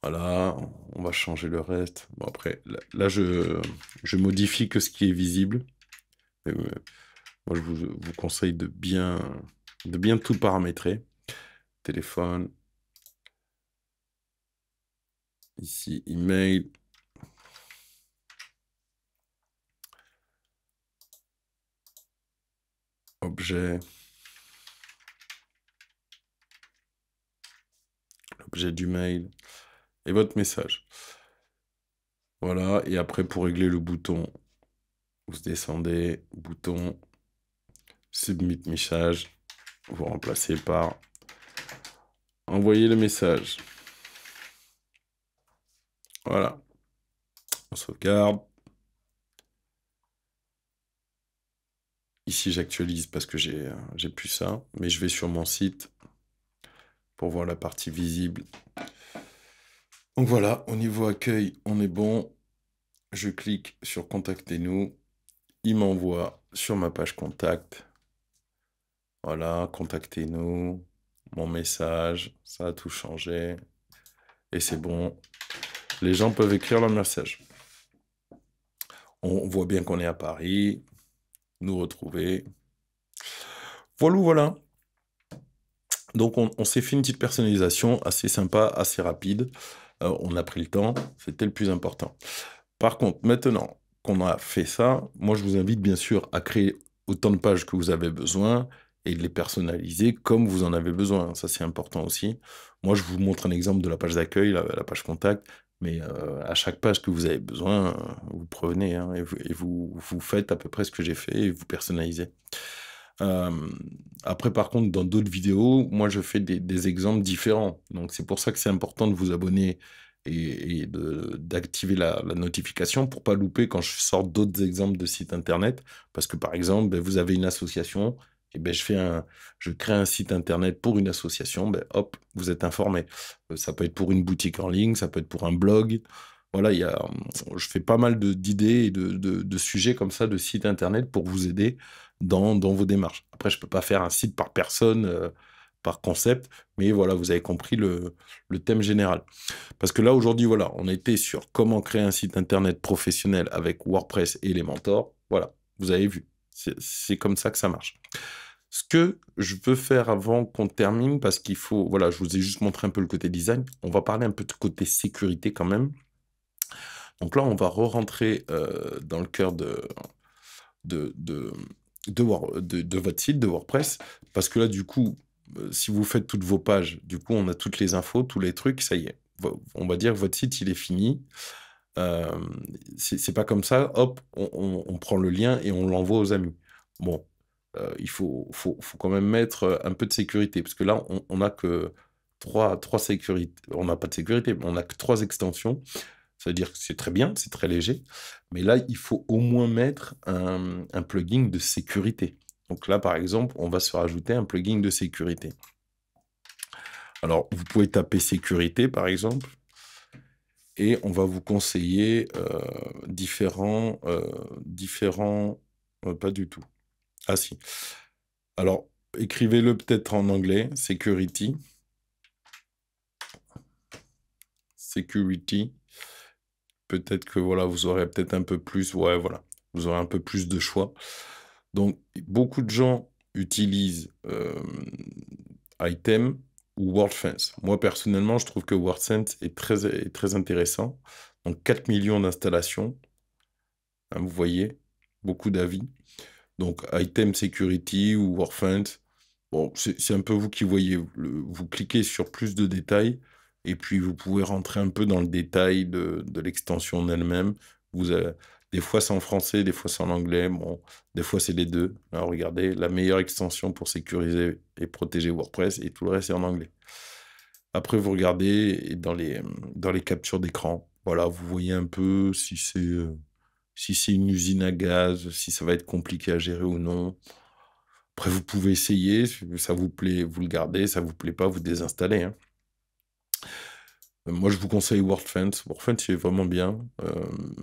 [SPEAKER 1] Voilà, on va changer le reste. Bon, après, là je modifie que ce qui est visible. Mais, moi, je vous conseille de bien tout paramétrer. Téléphone. Ici, email. Objet. L'objet du mail. Et votre message. Voilà, et après, pour régler le bouton, vous descendez, bouton, submit message, vous remplacez par envoyer le message. Voilà. On sauvegarde. Ici, j'actualise parce que j'ai plus ça, mais je vais sur mon site pour voir la partie visible. Donc voilà, au niveau accueil, on est bon. Je clique sur contactez-nous. Il m'envoie sur ma page contact. Voilà, contactez-nous. Mon message, ça a tout changé. Et c'est bon. Les gens peuvent écrire leur message. On voit bien qu'on est à Paris. Nous retrouver. Voilà, voilà. Donc, on s'est fait une petite personnalisation assez sympa, assez rapide. On a pris le temps. C'était le plus important. Par contre, maintenant qu'on a fait ça, moi, je vous invite bien sûr à créer autant de pages que vous avez besoin et de les personnaliser comme vous en avez besoin. Ça, c'est important aussi. Moi, je vous montre un exemple de la page d'accueil, la page contact. Mais à chaque page que vous avez besoin, vous prenez hein, et vous faites à peu près ce que j'ai fait et vous personnalisez. Après, par contre, dans d'autres vidéos, moi, je fais des exemples différents. Donc, c'est pour ça que c'est important de vous abonner et d'activer la notification pour pas louper quand je sors d'autres exemples de sites internet. Parce que, par exemple, ben, vous avez une association, et ben, je crée un site internet pour une association, ben, hop, vous êtes informé. Ça peut être pour une boutique en ligne, ça peut être pour un blog. Voilà, je fais pas mal d'idées et de sujets comme ça, de sites internet pour vous aider dans vos démarches. Après, je ne peux pas faire un site par personne, par concept, mais voilà, vous avez compris le thème général. Parce que là, aujourd'hui, voilà, on était sur comment créer un site internet professionnel avec WordPress et Elementor. Voilà, vous avez vu. C'est comme ça que ça marche. Ce que je veux faire avant qu'on termine, parce qu'il faut, voilà, je vous ai juste montré un peu le côté design, on va parler un peu de côté sécurité quand même. Donc là, on va re-rentrer dans le cœur de votre site, de WordPress, parce que là, du coup, si vous faites toutes vos pages, du coup, on a toutes les infos, tous les trucs, ça y est. On va dire que votre site, il est fini. C'est pas comme ça, hop, on prend le lien et on l'envoie aux amis. Bon, il faut quand même mettre un peu de sécurité, parce que là, on n'a que trois sécurités. On n'a pas de sécurité, mais on n'a que 3 extensions. Ça veut dire que c'est très bien, c'est très léger. Mais là, il faut au moins mettre un plugin de sécurité. Donc là, par exemple, on va se rajouter un plugin de sécurité. Alors, vous pouvez taper sécurité, par exemple, et on va vous conseiller pas du tout. Ah si. Alors, écrivez-le peut-être en anglais, security. Security. Peut-être que voilà, vous aurez peut-être un peu plus, ouais, voilà, vous aurez un peu plus de choix. Donc, beaucoup de gens utilisent Item ou WordFence. Moi, personnellement, je trouve que WordFence est très intéressant. Donc, 4 millions d'installations, hein, vous voyez, beaucoup d'avis. Donc, Item Security ou WordFence, bon, c'est un peu vous qui voyez. Vous cliquez sur plus de détails et puis vous pouvez rentrer un peu dans le détail de l'extension en elle-même. Des fois, c'est en français, des fois, c'est en anglais. Bon, des fois, c'est les deux. Alors, regardez, la meilleure extension pour sécuriser et protéger WordPress et tout le reste, c'est en anglais. Après, vous regardez dans les captures d'écran. Voilà, vous voyez un peu si c'est une usine à gaz, si ça va être compliqué à gérer ou non. Après, vous pouvez essayer, si ça vous plaît, vous le gardez, ça vous plaît pas, vous désinstallez, hein. Moi, je vous conseille WordFence. WordFence, il est vraiment bien,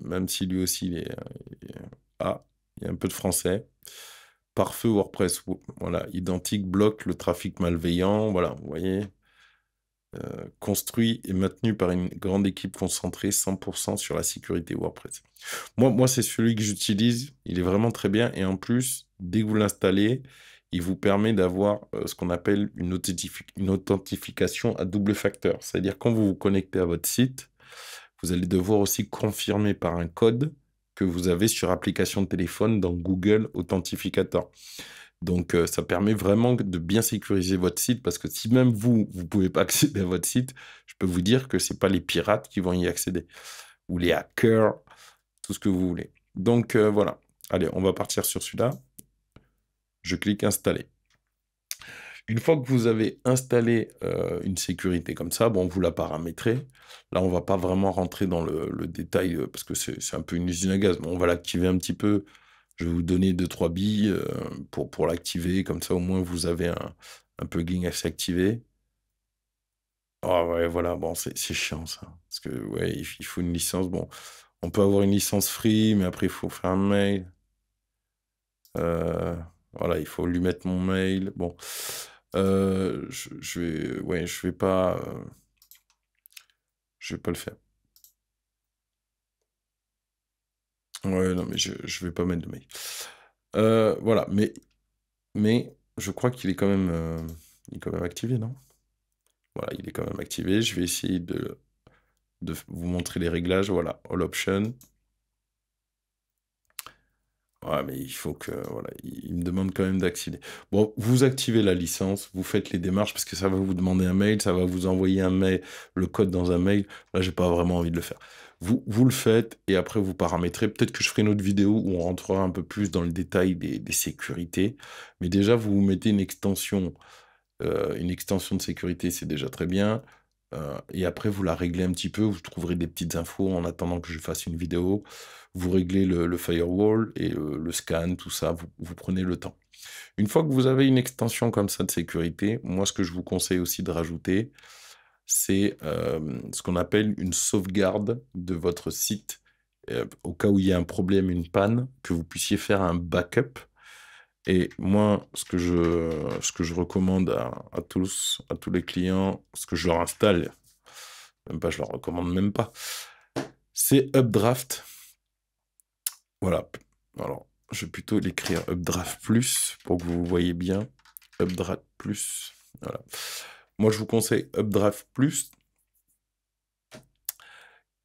[SPEAKER 1] même si lui aussi, Ah, il y a un peu de français. Pare-feu WordPress, voilà, identique, bloque le trafic malveillant, voilà, vous voyez. Construit et maintenu par une grande équipe concentrée 100% sur la sécurité WordPress. Moi c'est celui que j'utilise. Il est vraiment très bien. Et en plus, dès que vous l'installez, il vous permet d'avoir ce qu'on appelle une authentification à double facteur. C'est-à-dire quand vous vous connectez à votre site, vous allez devoir aussi confirmer par un code que vous avez sur application de téléphone dans Google Authentificator. Donc, ça permet vraiment de bien sécuriser votre site parce que si même vous ne pouvez pas accéder à votre site, je peux vous dire que ce n'est pas les pirates qui vont y accéder ou les hackers, tout ce que vous voulez. Donc, voilà. Allez, on va partir sur celui-là. Je clique Installer. Une fois que vous avez installé une sécurité comme ça, bon, vous la paramétrez. Là, on ne va pas vraiment rentrer dans le détail parce que c'est un peu une usine à gaz. Mais on va l'activer un petit peu. Je vais vous donner 2-3 billes pour l'activer. Comme ça, au moins, vous avez un plugin assez activé. Ah ouais, voilà, bon, c'est chiant ça. Parce que, ouais, il faut une licence. Bon, on peut avoir une licence free, mais après, il faut faire un mail. Voilà, il faut lui mettre mon mail. Bon, ouais, je vais pas le faire. Ouais, non, mais je vais pas mettre de mail. Voilà, mais je crois qu'il est il est quand même activé, non? Voilà, il est quand même activé. Je vais essayer de vous montrer les réglages. Voilà, All Options. Ouais, mais il faut que, voilà, il me demande quand même d'accéder. Bon, vous activez la licence, vous faites les démarches parce que ça va vous demander un mail, ça va vous envoyer un mail, le code dans un mail. Là, j'ai pas vraiment envie de le faire. Vous le faites et après vous paramétrez. Peut-être que je ferai une autre vidéo où on rentrera un peu plus dans le détail des sécurités. Mais déjà, vous mettez une extension de sécurité, c'est déjà très bien. Et après, vous la réglez un petit peu, vous trouverez des petites infos en attendant que je fasse une vidéo. Vous réglez le firewall et le scan, tout ça, vous prenez le temps. Une fois que vous avez une extension comme ça de sécurité, moi, ce que je vous conseille aussi de rajouter, c'est ce qu'on appelle une sauvegarde de votre site. Au cas où il y a un problème, une panne, que vous puissiez faire un backup. Et moi, ce que je recommande à tous les clients, ce que je leur installe, même pas, je leur recommande même pas, c'est Updraft. Voilà. Alors, je vais plutôt l'écrire Updraft Plus pour que vous voyez bien. Updraft Plus. Voilà. Moi, je vous conseille Updraft Plus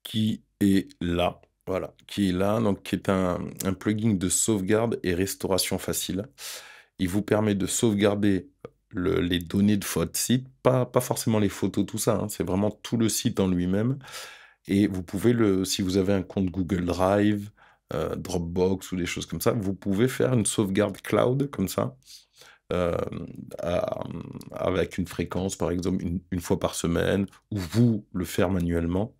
[SPEAKER 1] qui est là. Voilà, qui est là, donc qui est un plugin de sauvegarde et restauration facile. Il vous permet de sauvegarder les données de votre site, pas forcément les photos, tout ça, hein, c'est vraiment tout le site en lui-même. Et vous pouvez, si vous avez un compte Google Drive, Dropbox ou des choses comme ça, vous pouvez faire une sauvegarde cloud comme ça, euh, avec une fréquence, par exemple, une fois par semaine, ou vous le faire manuellement.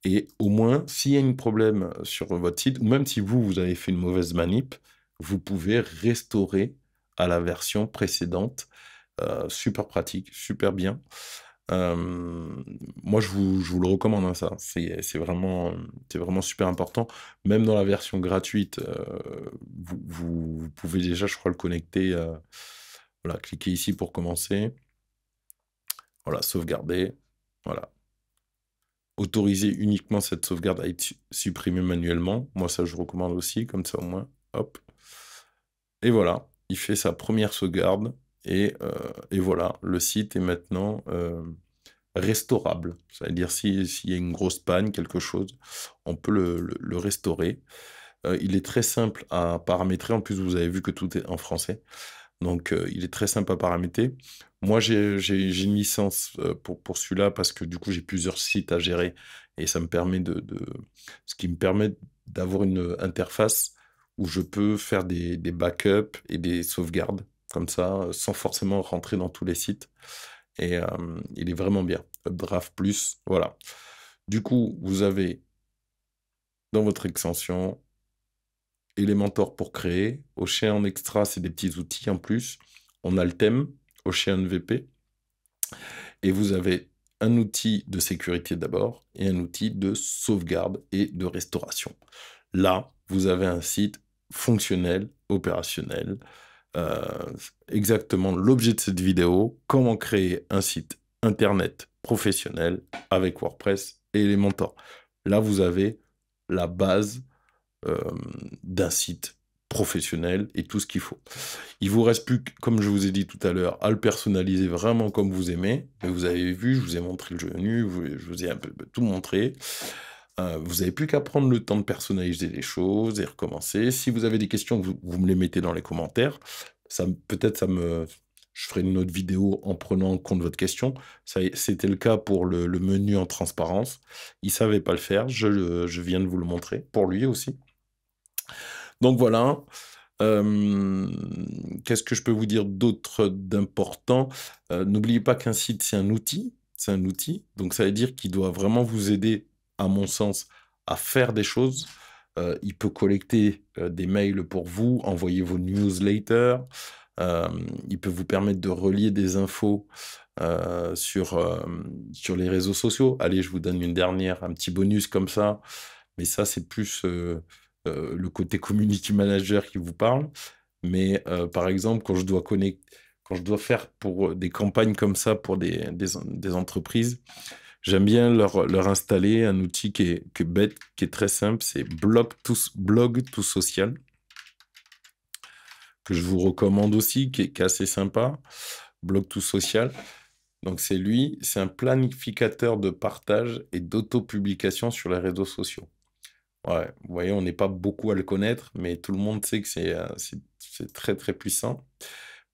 [SPEAKER 1] Et au moins, s'il y a un problème sur votre site, ou même si vous avez fait une mauvaise manip, vous pouvez restaurer à la version précédente. Super pratique, super bien. Moi, je vous le recommande, hein, ça. C'est vraiment super important. Même dans la version gratuite, vous pouvez déjà, je crois, le connecter. Voilà, cliquez ici pour commencer. Voilà, sauvegarder. Voilà. Autoriser uniquement cette sauvegarde à être supprimée manuellement. Moi, ça, je recommande aussi, comme ça au moins. Hop. Et voilà, il fait sa première sauvegarde. Et voilà, le site est maintenant restaurable. C'est-à-dire s'il y a une grosse panne, quelque chose, on peut le restaurer. Il est très simple à paramétrer. En plus, vous avez vu que tout est en français. Donc, il est très simple à paramétrer. Moi, j'ai une licence pour celui-là parce que du coup, j'ai plusieurs sites à gérer et ça me permet ce qui me permet d'avoir une interface où je peux faire des backups et des sauvegardes comme ça, sans forcément rentrer dans tous les sites. Et il est vraiment bien. Updraft Plus, voilà. Du coup, vous avez dans votre extension Elementor pour créer. Ocean Extra, c'est des petits outils en plus. On a le thème, Ocean VP. Et vous avez un outil de sécurité d'abord et un outil de sauvegarde et de restauration. Là, vous avez un site fonctionnel, opérationnel. Euh, Exactement l'objet de cette vidéo, comment créer un site internet professionnel avec WordPress et Elementor. Là, vous avez la base euh, d'un site professionnel et tout ce qu'il faut. Il vous reste plus, comme je vous ai dit tout à l'heure, à le personnaliser vraiment comme vous aimez. Et vous avez vu, je vous ai montré le menu, je vous ai un peu tout montré. Vous n'avez plus qu'à prendre le temps de personnaliser les choses et recommencer. Si vous avez des questions, vous me les mettez dans les commentaires. Peut-être je ferai une autre vidéo en prenant en compte votre question. C'était le cas pour le menu en transparence. Il ne savait pas le faire. Je viens de vous le montrer. Pour lui aussi. Donc voilà. Euh, Qu'est-ce que je peux vous dire d'autre d'important? N'oubliez pas qu'un site, c'est un outil. C'est un outil. Donc ça veut dire qu'il doit vraiment vous aider, à mon sens, à faire des choses. Il peut collecter des mails pour vous, envoyer vos newsletters. Euh, il peut vous permettre de relier des infos sur les réseaux sociaux. Allez, je vous donne un petit bonus comme ça. Mais ça, c'est plus le côté community manager qui vous parle. Mais par exemple, quand je dois faire pour des campagnes comme ça pour des entreprises, j'aime bien leur installer un outil qui est bête, qui est très simple, c'est Blog2Social, que je vous recommande aussi, qui est assez sympa. Blog2Social. Donc c'est un planificateur de partage et d'auto-publication sur les réseaux sociaux. Ouais, vous voyez, on n'est pas beaucoup à le connaître, mais tout le monde sait que c'est très très puissant.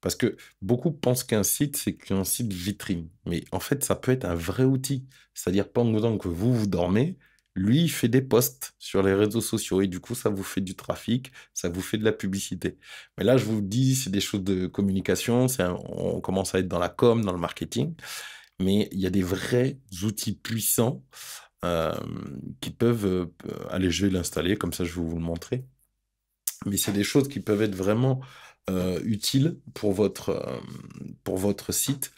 [SPEAKER 1] Parce que beaucoup pensent qu'un site, c'est qu'un site vitrine. Mais en fait, ça peut être un vrai outil. C'est-à-dire, pendant que vous dormez, lui, il fait des posts sur les réseaux sociaux et du coup, ça vous fait du trafic, ça vous fait de la publicité. Mais là, je vous dis, c'est des choses de communication, on commence à être dans la com, dans le marketing, mais il y a des vrais outils puissants euh, qui peuvent... allez, je vais l'installer, comme ça je vais vous le montrer. Mais c'est des choses qui peuvent être vraiment utiles pour votre site.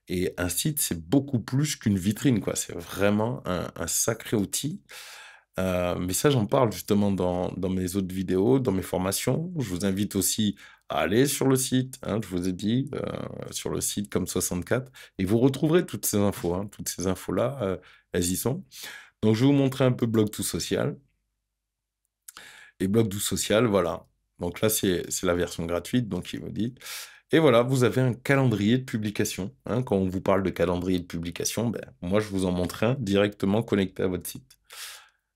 [SPEAKER 1] Et un site, c'est beaucoup plus qu'une vitrine, quoi. C'est vraiment un sacré outil. Mais ça, j'en parle justement dans mes autres vidéos, dans mes formations. Je vous invite aussi à aller sur le site, hein, je vous ai dit, sur le site comme64, et vous retrouverez toutes ces infos, hein. Toutes ces infos-là, elles y sont. Donc, je vais vous montrer un peu Blog2Social. Et Blog2Social, voilà. Donc là, c'est la version gratuite, donc il me dit. Et voilà, vous avez un calendrier de publication, hein. Quand on vous parle de calendrier de publication, ben, moi, je vous en montre un directement connecté à votre site.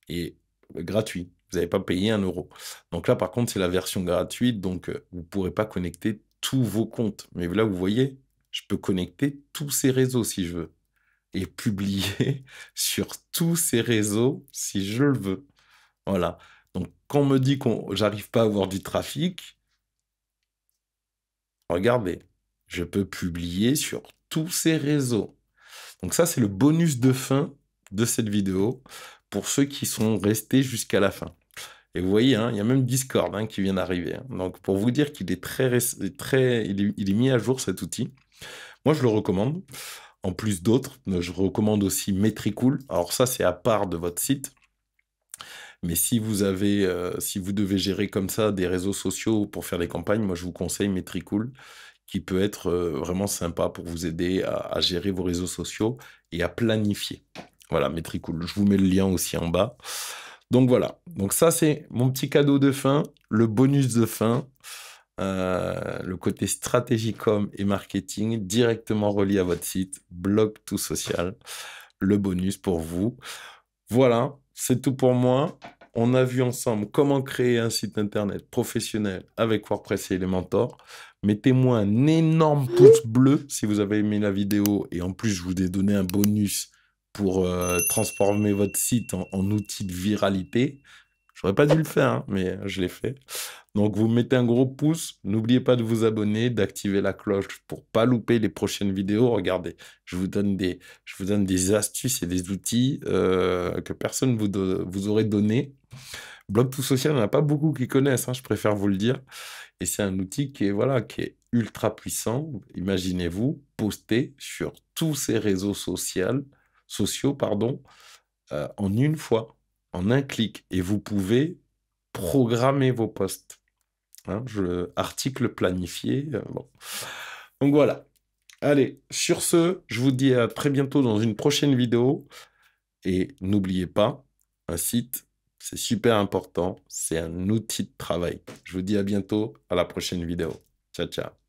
[SPEAKER 1] Et gratuit. Vous n'avez pas payé 1 €. Donc là, par contre, c'est la version gratuite, donc vous ne pourrez pas connecter tous vos comptes. Mais là, vous voyez, je peux connecter tous ces réseaux si je veux. Et publier sur tous ces réseaux si je le veux. Voilà. Donc, quand on me dit que j'arrive pas à avoir du trafic, regardez, je peux publier sur tous ces réseaux. Donc ça, c'est le bonus de fin de cette vidéo pour ceux qui sont restés jusqu'à la fin. Et vous voyez, hein, il y a même Discord, hein, qui vient d'arriver, hein. Donc, pour vous dire qu'il est il est mis à jour cet outil. Moi, je le recommande. en plus d'autres. Je recommande aussi Metricool. Alors ça, c'est à part de votre site. Mais si vous avez, si vous devez gérer comme ça des réseaux sociaux pour faire des campagnes, moi, je vous conseille Metricool, qui peut être vraiment sympa pour vous aider à gérer vos réseaux sociaux et à planifier. Voilà, Metricool. Je vous mets le lien aussi en bas. Donc voilà. Donc ça, c'est mon petit cadeau de fin, le bonus de fin, le côté stratégie com et marketing directement relié à votre site, blog tout social, le bonus pour vous. Voilà, c'est tout pour moi. On a vu ensemble comment créer un site internet professionnel avec WordPress et Elementor. Mettez-moi un énorme pouce bleu si vous avez aimé la vidéo et en plus je vous ai donné un bonus pour transformer votre site en outil de viralité. J'aurais pas dû le faire, hein, mais je l'ai fait. Donc, vous mettez un gros pouce. N'oubliez pas de vous abonner, d'activer la cloche pour pas louper les prochaines vidéos. Regardez, je vous donne des astuces et des outils que personne vous aurait donné. Blog tout social, il n'y en a pas beaucoup qui connaissent, hein, je préfère vous le dire. Et c'est un outil qui est, voilà, qui est ultra puissant. Imaginez-vous poster sur tous ces réseaux sociaux, pardon, en une fois, en un clic. Et vous pouvez programmer vos posts. Hein, article planifié. Bon. Donc voilà. Allez, sur ce, je vous dis à très bientôt dans une prochaine vidéo. Et n'oubliez pas, un site, c'est super important. C'est un outil de travail. Je vous dis à bientôt, à la prochaine vidéo. Ciao, ciao.